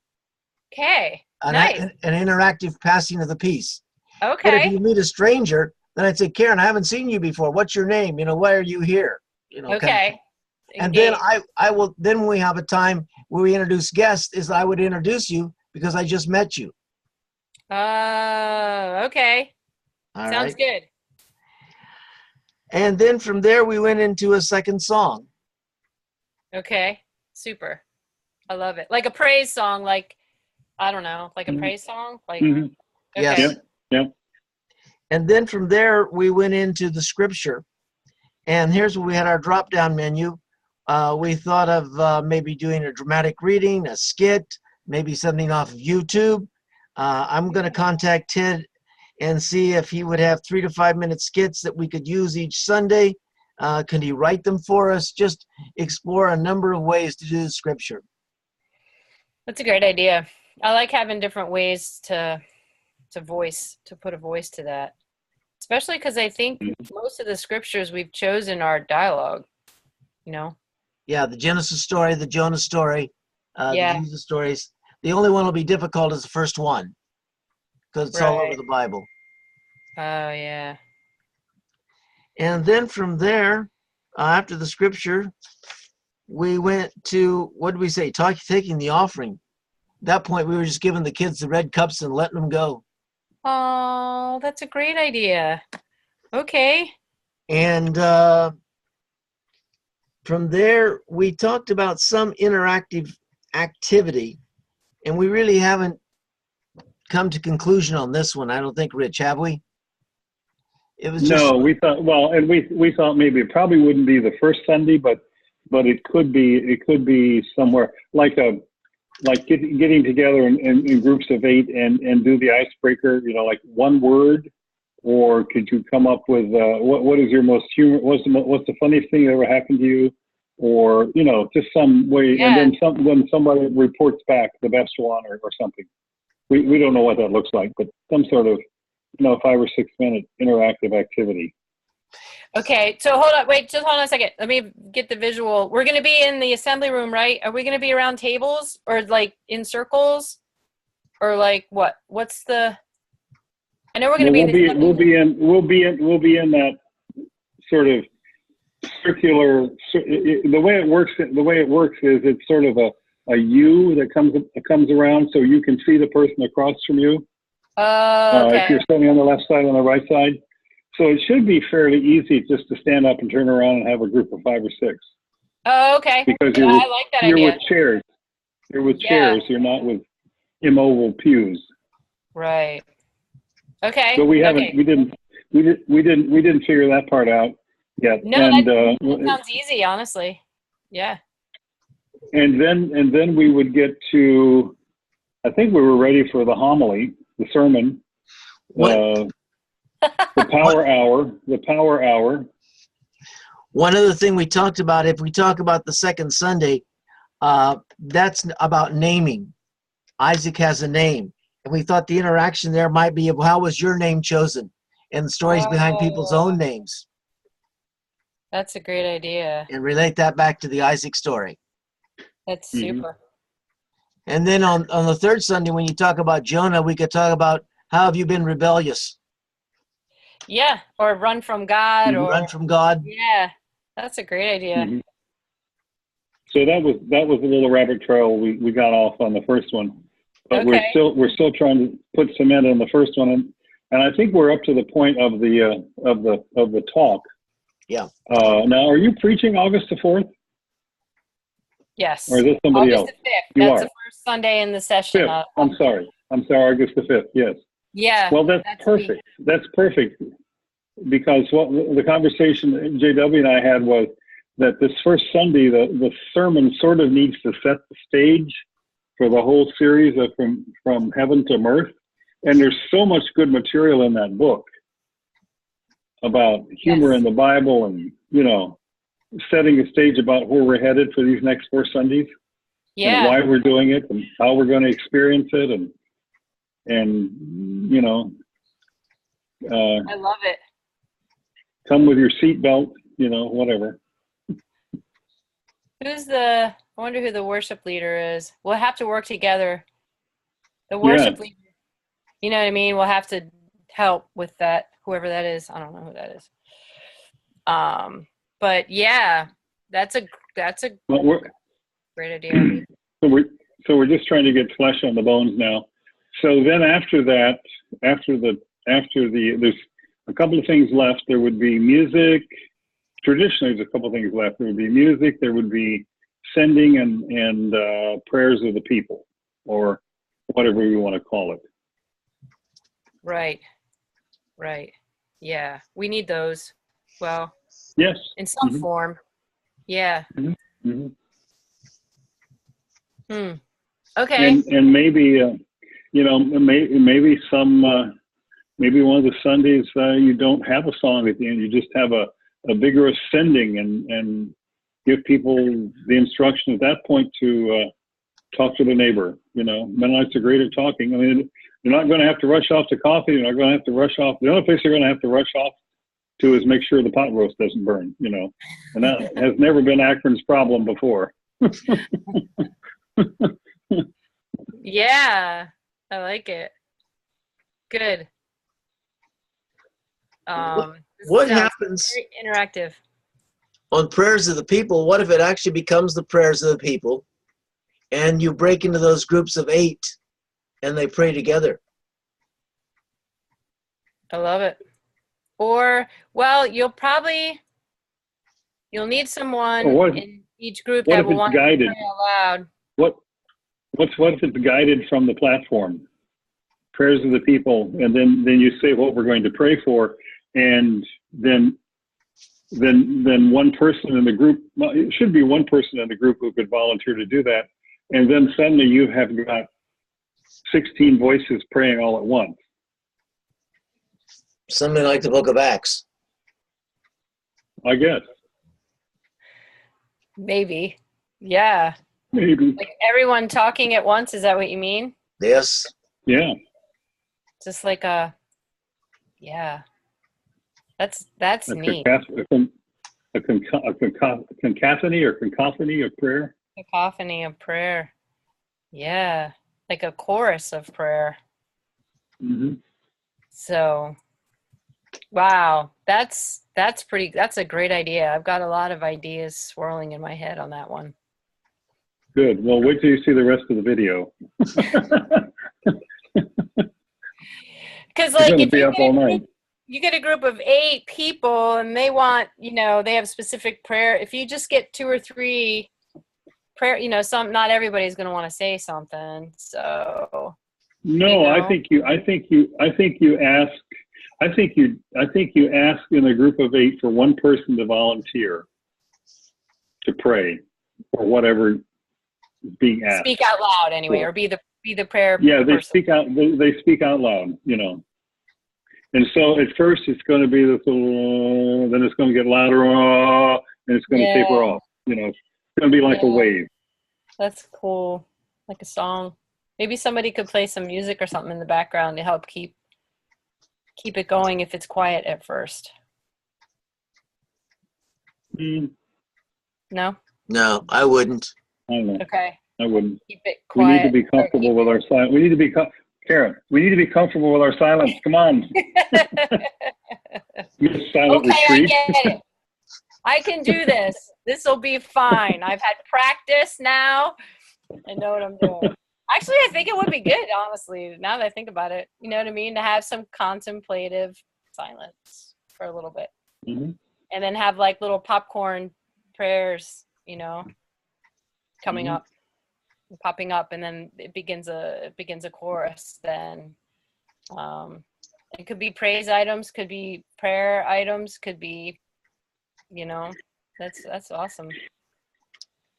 Okay. An Nice. interactive passing of the peace. But if Okay. you meet a stranger, then I'd say, Karen, I haven't seen you before. What's your name? You know, why are you here? You know, kind of Okay. thing. And then Engage. I will, then when we have a time where we introduce guests, is I would introduce you because I just met you. Okay. All Sounds right. good. And then from there, we went into a second song. Okay. Super. I love it. Like a praise song, like, I don't know, like a Mhm. praise song? Like, Mhm. Yes. okay. Yep. And then from there, we went into the scripture. And here's where we had our drop-down menu. We thought of maybe doing a dramatic reading, a skit, maybe something off of YouTube. I'm going to contact Ted and see if he would have 3 to 5 minute skits that we could use each Sunday. Can he write them for us? Just explore a number of ways to do the scripture. That's a great idea. I like having different ways to put a voice to that. Especially because I think most of the scriptures we've chosen are dialogue, you know? Yeah, the Genesis story, the Jonah story, Yeah. the Jesus stories. The only one will be difficult is the first one because it's all over Right. the Bible. Oh, yeah. And then from there, after the scripture, we went to, what did we say? Taking the offering. At that point, we were just giving the kids the red cups and letting them go. Oh, that's a great idea. Okay. And from there, we talked about some interactive activity, and we really haven't come to conclusion on this one. I don't think, Rich, have we? It was just No, we thought, well, and we thought maybe it probably wouldn't be the first Sunday, but it could be somewhere like getting together in groups of 8 and do the icebreaker, like one word, or could you come up with what is your most what's the funniest thing that ever happened to you, or just some way, Yeah. and then when somebody reports back the best one or something. We don't know what that looks like, but some sort of 5 or 6 minute interactive activity. Okay, so hold on, wait, just hold on a second. Let me get the visual. We're going to be in the assembly room, right? Are we going to be around tables or like in circles or like what? What's the? I know we're going to be in the assembly room. We'll be in that sort of circular. The way it works is it's sort of a U that comes around, so you can see the person across from you. Okay. If you're standing on the left side, on the right side. So it should be fairly easy just to stand up and turn around and have a group of 5 or 6. Oh, okay. Because I like that you're idea. with chairs. You're with Yeah. chairs. You're not with immobile pews. Right. Okay. But we Okay. didn't figure that part out yet. No, And that sounds easy, honestly. Yeah. and then we would get to, I think we were ready for the homily, the sermon. What? The power hour. one other thing we talked about. If we talk about the second Sunday, that's about naming. Isaac has a name, and we thought the interaction there might be, how was your name chosen, and the stories behind people's own names, That's a great idea. and relate that back to the Isaac story. That's Mhm. super. And then on the third Sunday, when you talk about Jonah, we could talk about how have you been rebellious, Yeah. Or run from God you or run from God. yeah. That's a great idea. Mhm. So that was a little rabbit trail we got off on the first one, but Okay. we're still trying to put cement on the first one, and I think we're up to the point of the talk. Yeah. Now, are you preaching August the 4th, Yes. or is it somebody August else? the 5th. You That's are. the first Sunday in the session. 5th. I'm sorry, August the 5th. Yes. Yeah. Well, that's that's perfect. That's perfect, because what the conversation that JW and I had was that this first Sunday, the sermon sort of needs to set the stage for the whole series of from heaven to earth. And there's so much good material in that book about humor Yes. in the Bible, and setting a stage about where we're headed for these next 4 Sundays, and Yeah. why we're doing it, and how we're going to experience it, and I love it. come with your seatbelt, whatever. I wonder who the worship leader is. We'll have to work together. The worship leader, you know what I mean? We'll have to help with that, whoever that is. I don't know who that is. But yeah, that's a Well, great idea. So we're just trying to get flesh on the bones now. So then after that, after the there's a couple of things left. There would be music. Traditionally, there's a couple of things left. There would be music. There would be sending and prayers of the people, or whatever you want to call it. Right. Yeah, we need those. Well, Yes. in some Mhm. form. Yeah. Mm-hmm. Okay. And maybe maybe maybe one of the Sundays you don't have a song at the end. You just have a vigorous sending, and give people the instruction at that point to talk to the neighbor. Mennonites are great at talking. I mean, you're not going to have to rush off to coffee. You're not going to have to rush off. The only place you're going to have to rush off to is make sure the pot roast doesn't burn. And that has never been Akron's problem before. Yeah, I like it. Good. What sounds happens very interactive. on prayers of the people? What if it actually becomes the prayers of the people, and you break into those groups of 8 and they pray together? I love it. Or, well, you'll need someone Or what- in each group what that if will it's want to guided? pray aloud. What if it's guided from the platform? Prayers of the people, and then you say what we're going to pray for, and then one person in the group, well, it should be one person in the group who could volunteer to do that, and then suddenly you have got 16 voices praying all at once. Something like the Book of Acts. I guess. Maybe. Yeah. Maybe. Like everyone talking at once, is that what you mean? Yes. Yeah. Just like yeah. That's A neat. concathony or cacophony of prayer. Cacophony of prayer. Yeah. Like a chorus of prayer. Mm-hmm. So, wow. That's a great idea. I've got a lot of ideas swirling in my head on that one. Good. Well, wait till you see the rest of the video. Because It's like going to if be up all night. you get a group of 8 people and they want, they have specific prayer. If you just get 2 or 3 prayer, not everybody's going to want to say something. So No, I think you ask in a group of 8 for one person to volunteer to pray or whatever is being asked. speak out loud anyway, or be the prayer Yeah, they person. speak out. They speak out loud, And so at first it's going to be this, then it's going to get louder, and it's going to taper off. It's going to be like a wave. That's cool, like a song. Maybe somebody could play some music or something in the background to help keep it going if it's quiet at first. No? No, I wouldn't. I don't know. Okay. I wouldn't. Keep it We quiet. need to be comfortable with our silence. We need to be Karen. We need to be comfortable with our silence. Come on. Silent Okay, I retreat. get it. I can do this. This will be fine. I've had practice now. I know what I'm doing. Actually, I think it would be good, honestly, now that I think about it. You know what I mean? To have some contemplative silence for a little bit. Mm-hmm. And then have like little popcorn prayers, coming up, popping up, and then it begins a chorus. Then it could be praise items, could be prayer items, could be, that's awesome.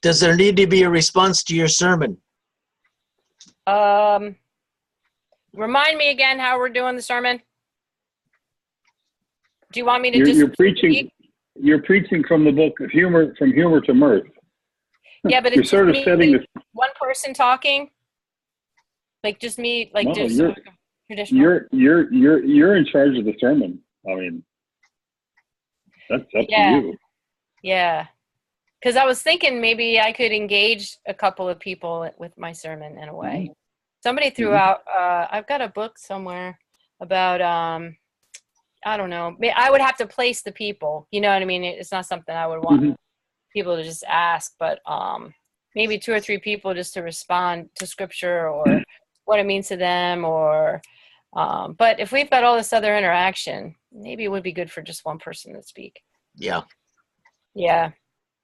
Does there need to be a response to your sermon? Remind me again how we're doing the sermon. Do you want me to You're preaching. You're preaching from the book of humor, from humor to mirth. Yeah, but You're it's sort of just setting me, the. one person talking, like just me, like No, just you're- traditional. You're in charge of the sermon. I mean, that's up Yeah. to you. Yeah, because I was thinking maybe I could engage a couple of people with my sermon in a way. Somebody threw Mhm. out. I've got a book somewhere about. I don't know. I would have to place the people. You know what I mean? It's not something I would want Mhm. people to just ask, but maybe 2 or 3 people just to respond to scripture or what it means to them, or. But if we've got all this other interaction, maybe it would be good for just one person to speak. Yeah. Yeah.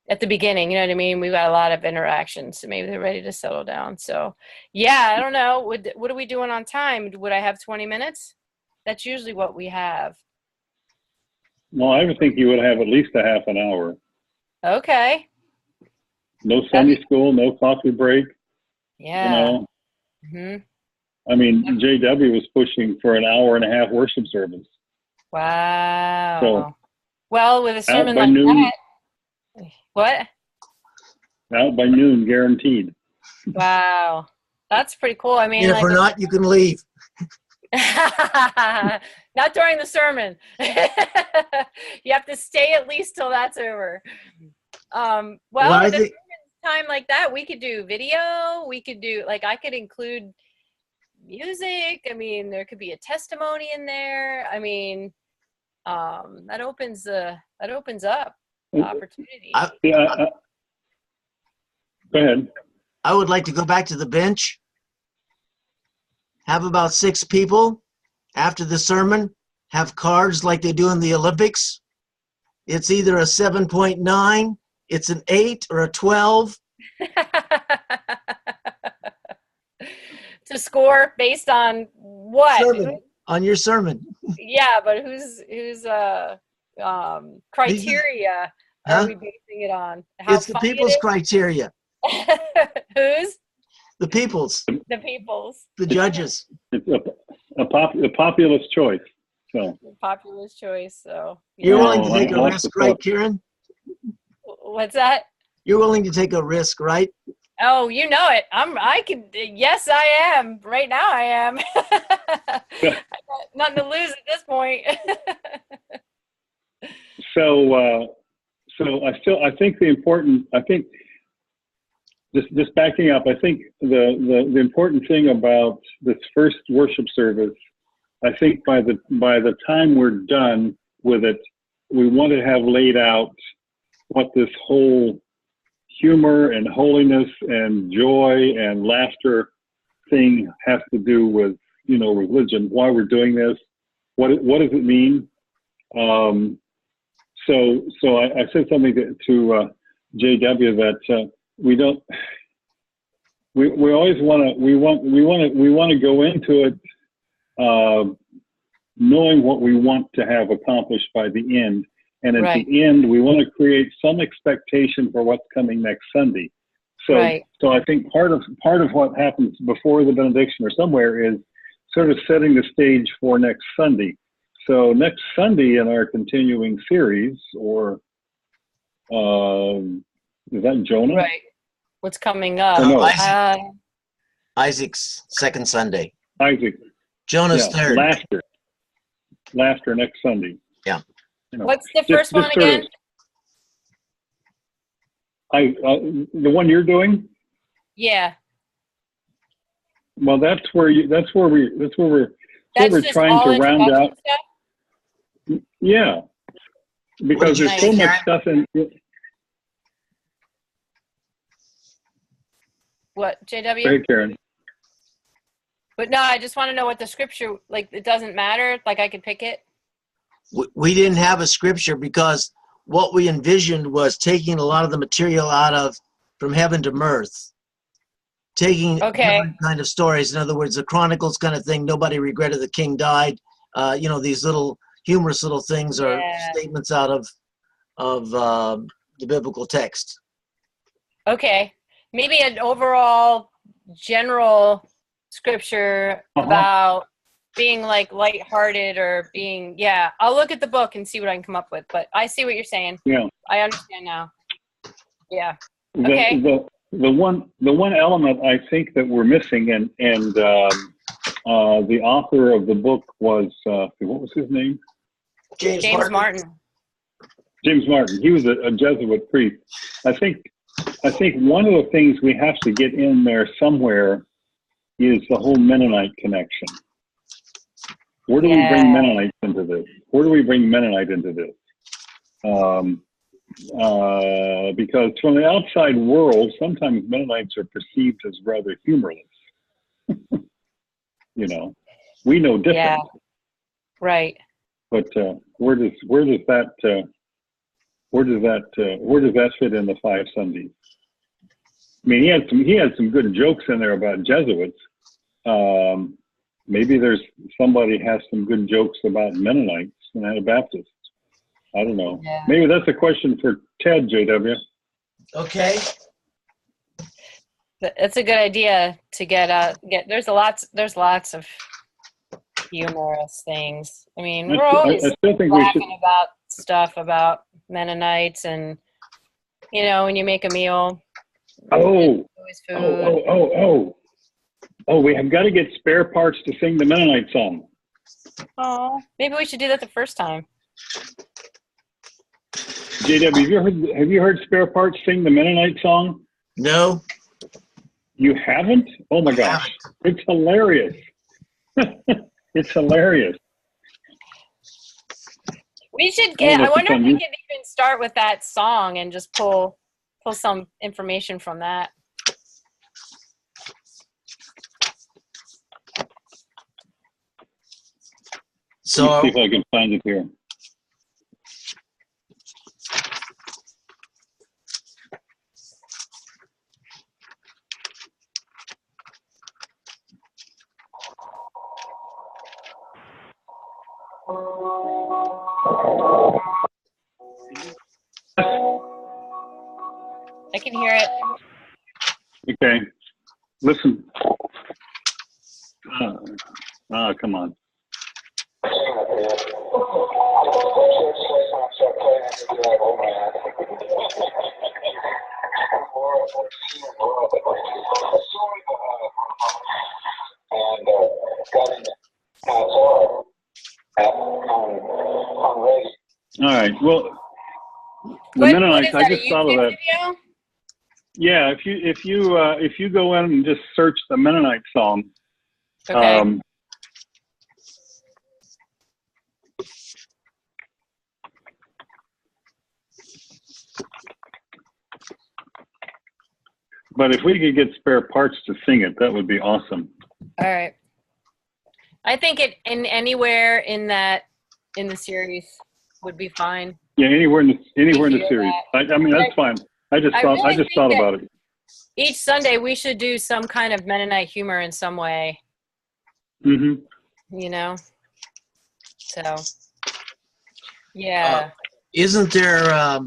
At the beginning, you know what I mean? We've got a lot of interactions, so maybe they're ready to settle down. So, yeah, I don't know. What are we doing on time? Would I have 20 minutes? That's usually what we have. Well, I would think you would have at least a half an hour. Okay. No Sunday school, no coffee break. Yeah. Hmm. I mean, JW was pushing for an hour and a half worship service. Wow. So, well, with a sermon by like noon. that. What? Out by noon, guaranteed. Wow. That's pretty cool. I mean, And if we're not, you can leave. not during the sermon. You have to stay at least till that's over. Well, I with a think time like that, we could do video. We could do I could include music. I mean, there could be a testimony in there. I mean, that opens up the opportunity. Yeah, go ahead. I would like to go back to the bench, have about 6 people after the sermon, have cards like they do in the Olympics. It's either a 7.9, it's an 8, or a 12. To score based on what? Sermon, on your sermon. Yeah, but whose criteria Huh? are we basing it on? How It's the funny people's it criteria. is? Whose? The people's, The people's. the judges. It's a populist choice. So The populist choice. So You're yeah. willing to Oh, take I a lost risk, the right, thought. Karen? What's that? You're willing to take a risk, right? Oh, you know it. I can. Yes, I am. Right now, I am. I got nothing to lose at this point. So I think just backing up, I think the important thing about this first worship service, I think by the time we're done with it, we want to have laid out what this whole humor and holiness and joy and laughter thing has to do with, religion, why we're doing this, what does it mean? So I said something to JW that we always want to go into it knowing what we want to have accomplished by the end. And at Right. the end, we want to create some expectation for what's coming next Sunday. So, Right. so I think part of what happens before the benediction or somewhere is sort of setting the stage for next Sunday. So next Sunday in our continuing series, or is that Jonah? Right. What's coming up? No. Isaac's second Sunday. Isaac. Jonah's Yeah, third. Laughter next Sunday. Yeah. What's the first one sort of- again? the one you're doing. Yeah. Well, that's where we're That's just trying all to round introduction out. stuff? Yeah, because What did you there's say, so much Karen? stuff in. What, JW? Go ahead, Karen. But no, I just want to know what the scripture, like, it doesn't matter. Like, I could pick it. We didn't have a scripture because what we envisioned was taking a lot of the material out of From Heaven to Mirth, taking Okay. different kind of stories. In other words, the Chronicles kind of thing. Nobody regretted the king died. These little humorous little things are Yeah. statements out of the biblical text. Okay. Maybe an overall general scripture about being like lighthearted or being, yeah. I'll look at the book and see what I can come up with, but I see what you're saying. Yeah. I understand now. Yeah. The, Okay. the one element I think that we're missing, and the author of the book was what was his name? James Martin. James Martin. He was a Jesuit priest. I think one of the things we have to get in there somewhere is the whole Mennonite connection. Where do we bring Mennonites into this? Where do we bring Mennonite into this? Because from the outside world, sometimes Mennonites are perceived as rather humorless. We know different. Yeah. Right. But where does that fit in the 5 Sundays? I mean, he had some good jokes in there about Jesuits. Maybe somebody has some good jokes about Mennonites and Anabaptists. I don't know. Yeah. Maybe that's a question for Ted, JW. Okay. That's a good idea to get. There's lots of humorous things. I mean, we're always I still think we should. laughing about stuff about Mennonites, and when you make a meal. Oh, Always food. we have got to get spare parts to sing the Mennonite song. Oh, maybe we should do that the first time. JW, have you heard spare parts sing the Mennonite song? No. You haven't? Oh my gosh, it's hilarious. It's hilarious. We should Oh, get. I that's wonder if fun. we could even start with that song and just pull some information from that. So, see if I can find it here. I can hear it. Okay, listen. Come on. All right. Well, the What Mennonites. is I that, a just thought of YouTube that. video? Yeah. If you go in and just search the Mennonite song. Okay. But if we could get spare parts to sing it, that would be awesome. All right. I think it in anywhere in the series would be fine. Yeah, anywhere in the feel series. I mean, that's fine. I just I thought really think thought that- about it. Each Sunday we should do some kind of Mennonite humor in some way, Hmm. you know? So, yeah. isn't there,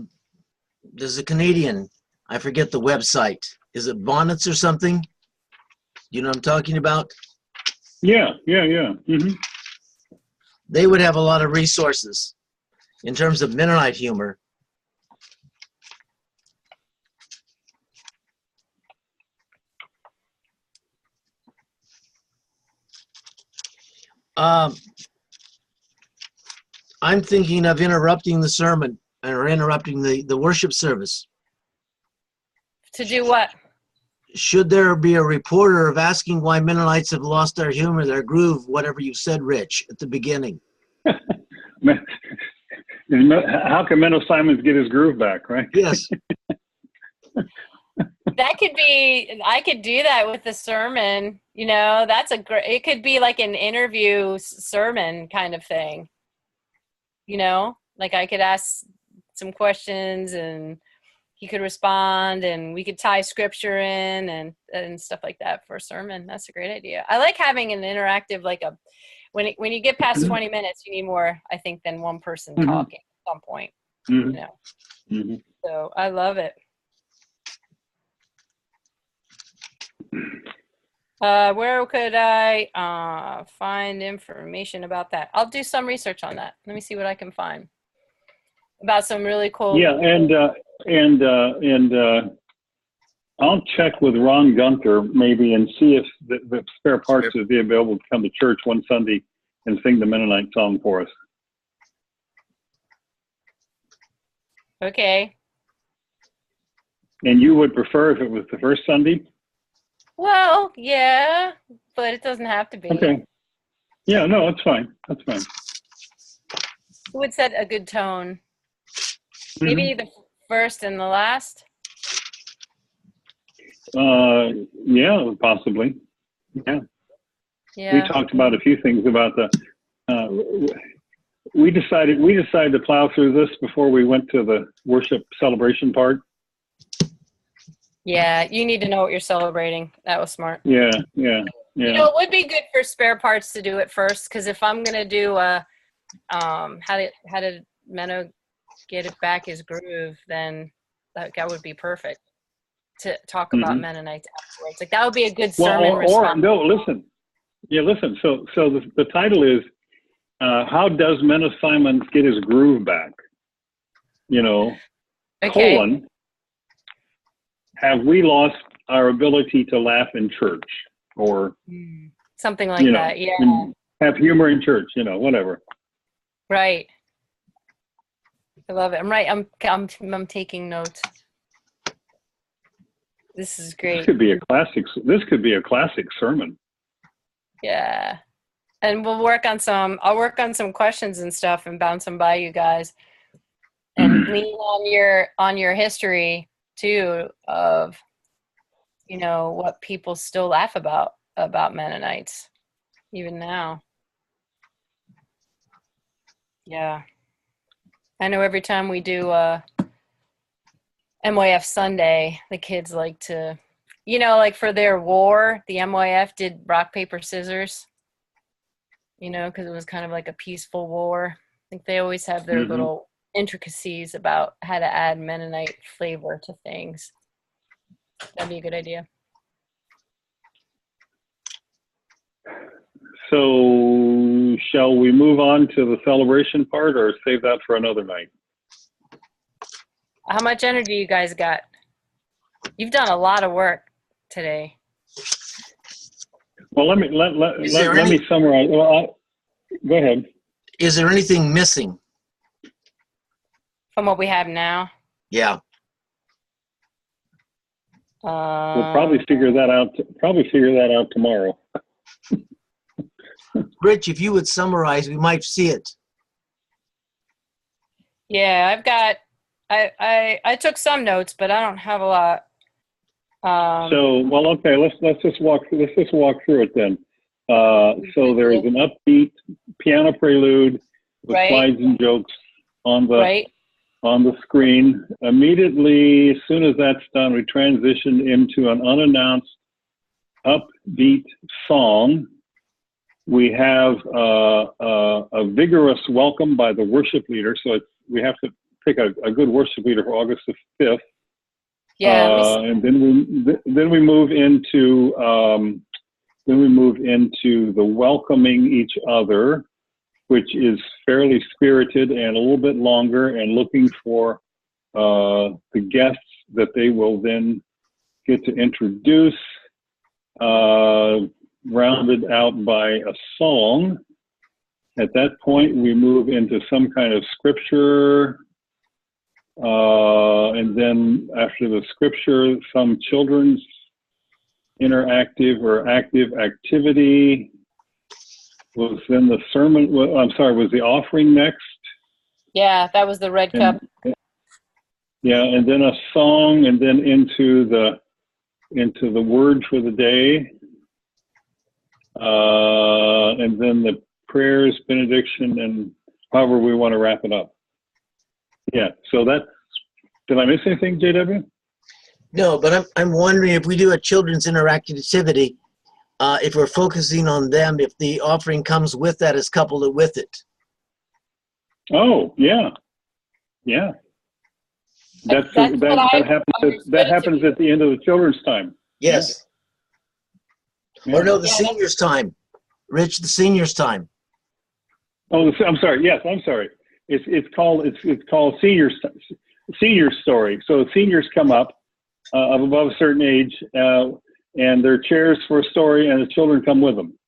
there's a Canadian, I forget the website. Is it Bonnets or something? You know what I'm talking about? Yeah. Hmm. They would have a lot of resources in terms of Mennonite humor. I'm thinking of interrupting the sermon or interrupting the worship service. To do what? Should there be a reporter of asking why Mennonites have lost their humor, their groove, whatever you said, Rich, at the beginning? How can Menno Simons get his groove back, right? Yes. That could be, I could do that with the sermon, you know, that's a great, it could be like an interview sermon kind of thing, you know, like I could ask some questions and he could respond and we could tie scripture in and stuff like that for a sermon. That's a great idea. I like having an interactive, like when you get past 20 minutes, you need more, I think, than one person talking at some point, you know. Mm-hmm. So I love it. Where could I find information about that? I'll do some research on that. Let me see what I can find about some really cool. Yeah, and I'll check with Ron Gunter maybe and see if the spare parts would be available to come to church one Sunday and sing the Mennonite song for us. Okay. And you would prefer if it was the first Sunday? Well, yeah, but it doesn't have to be. Okay. Yeah, no, that's fine. That's fine. Who would set a good tone? Maybe the first and the last? Yeah, possibly. Yeah. Yeah. We talked about a few things about we decided to plow through this before we went to the worship celebration part. Yeah, you need to know what you're celebrating. That was smart. Yeah. You know, it would be good for spare parts to do it first, because if I'm gonna do how did Menno get it back his groove, then that would be perfect to talk about Mennonites afterwards. Like that would be a good sermon response. No, listen. Yeah, listen. So the title is how does Menno Simons get his groove back? You know, Okay. have we lost our ability to laugh in church, or something like that? Yeah. Have humor in church. You know, whatever. Right. I love it. I'm right. I'm taking notes. This is great. This could be a classic sermon. Yeah. And I'll work on some questions and stuff and bounce them by you guys. And lean on your history too of, you know, what people still laugh about Mennonites even now. Yeah. I know every time we do MYF Sunday, the kids like to, like for their war, the MYF did rock, paper, scissors, because it was kind of like a peaceful war. I think they always have their Mhm. little intricacies about how to add Mennonite flavor to things. That'd be a good idea. So shall we move on to the celebration part or save that for another night? How much energy you guys got? You've done a lot of work today. Well, let Is there me any- summarize. Well, go ahead. Is there anything missing? From what we have now. Yeah. We'll probably figure that out. Tomorrow. Rich, if you would summarize, we might see it. Yeah, I've got. I took some notes, but I don't have a lot. Okay. Let's just walk through it then. So there is an upbeat piano prelude with Right. slides and jokes on the Right. on the screen. Immediately, as soon as that's done, we transition into an unannounced upbeat song. We have a vigorous welcome by the worship leader. So we have to pick a good worship leader for August the 5th. Yeah. And then we move into the welcoming each other, which is fairly spirited and a little bit longer, and looking for the guests that they will then get to introduce, rounded out by a song. At that point, we move into some kind of scripture, and then after the scripture, some children's interactive or active activity. Was then the sermon? Was the offering next? Yeah, that was the red cup. Yeah, and then a song, and then into the word for the day, and then the prayers, benediction, and however we want to wrap it up. Yeah. So did I miss anything, JW? No, but I'm wondering if we do a children's interactive activity, if we're focusing on them, if the offering comes with that, is coupled with it. Oh, yeah. Yeah. That happens at the end of the children's time. Yes. Yeah. Or no, the seniors' time. Rich, the seniors' time. Oh, I'm sorry. Yes, I'm sorry. It's called senior story. So seniors come up of above a certain age, and their chairs for a story, and the children come with them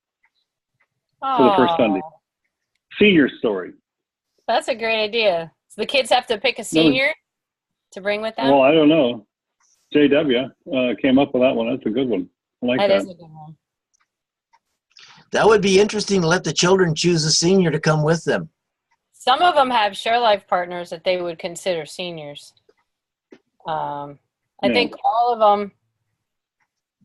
for the first Sunday. Senior story. That's a great idea. So the kids have to pick a senior to bring with them? Well, I don't know. JW came up with that one. That's a good one. I like that. That is a good one. That would be interesting to let the children choose a senior to come with them. Some of them have share life partners that they would consider seniors. I think all of them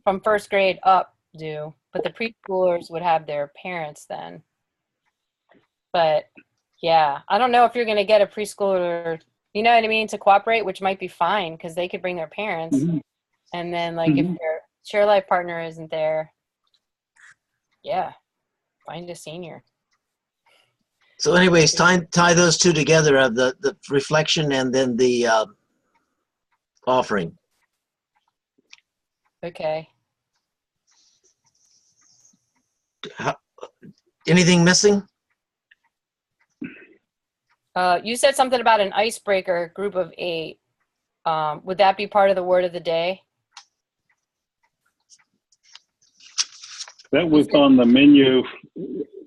from first grade up do, but the preschoolers would have their parents then. But yeah, I don't know if you're going to get a preschooler, you know what I mean, to cooperate, which might be fine because they could bring their parents. Mm-hmm. And then like if your share life partner isn't there, yeah, find a senior. So anyways, tie those two together, of the reflection and then the offering. Okay. Anything missing? You said something about an icebreaker group of 8. Would that be part of the word of the day? That was on the menu.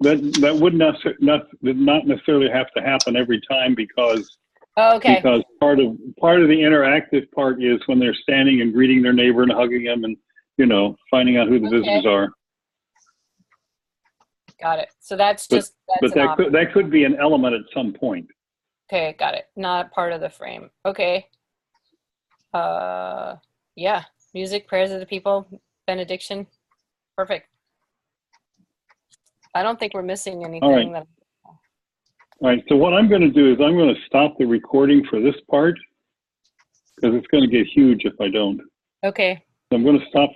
That would not necessarily have to happen every time because because part of the interactive part is when they're standing and greeting their neighbor and hugging them and finding out who the visitors are. Got it. So that's that could be an element at some point. Okay, got it. Not part of the frame. Okay. Yeah. Music, prayers of the people, benediction. Perfect. I don't think we're missing anything. All right. All right, so what I'm going to do is I'm going to stop the recording for this part because it's going to get huge if I don't. Okay. So I'm going to stop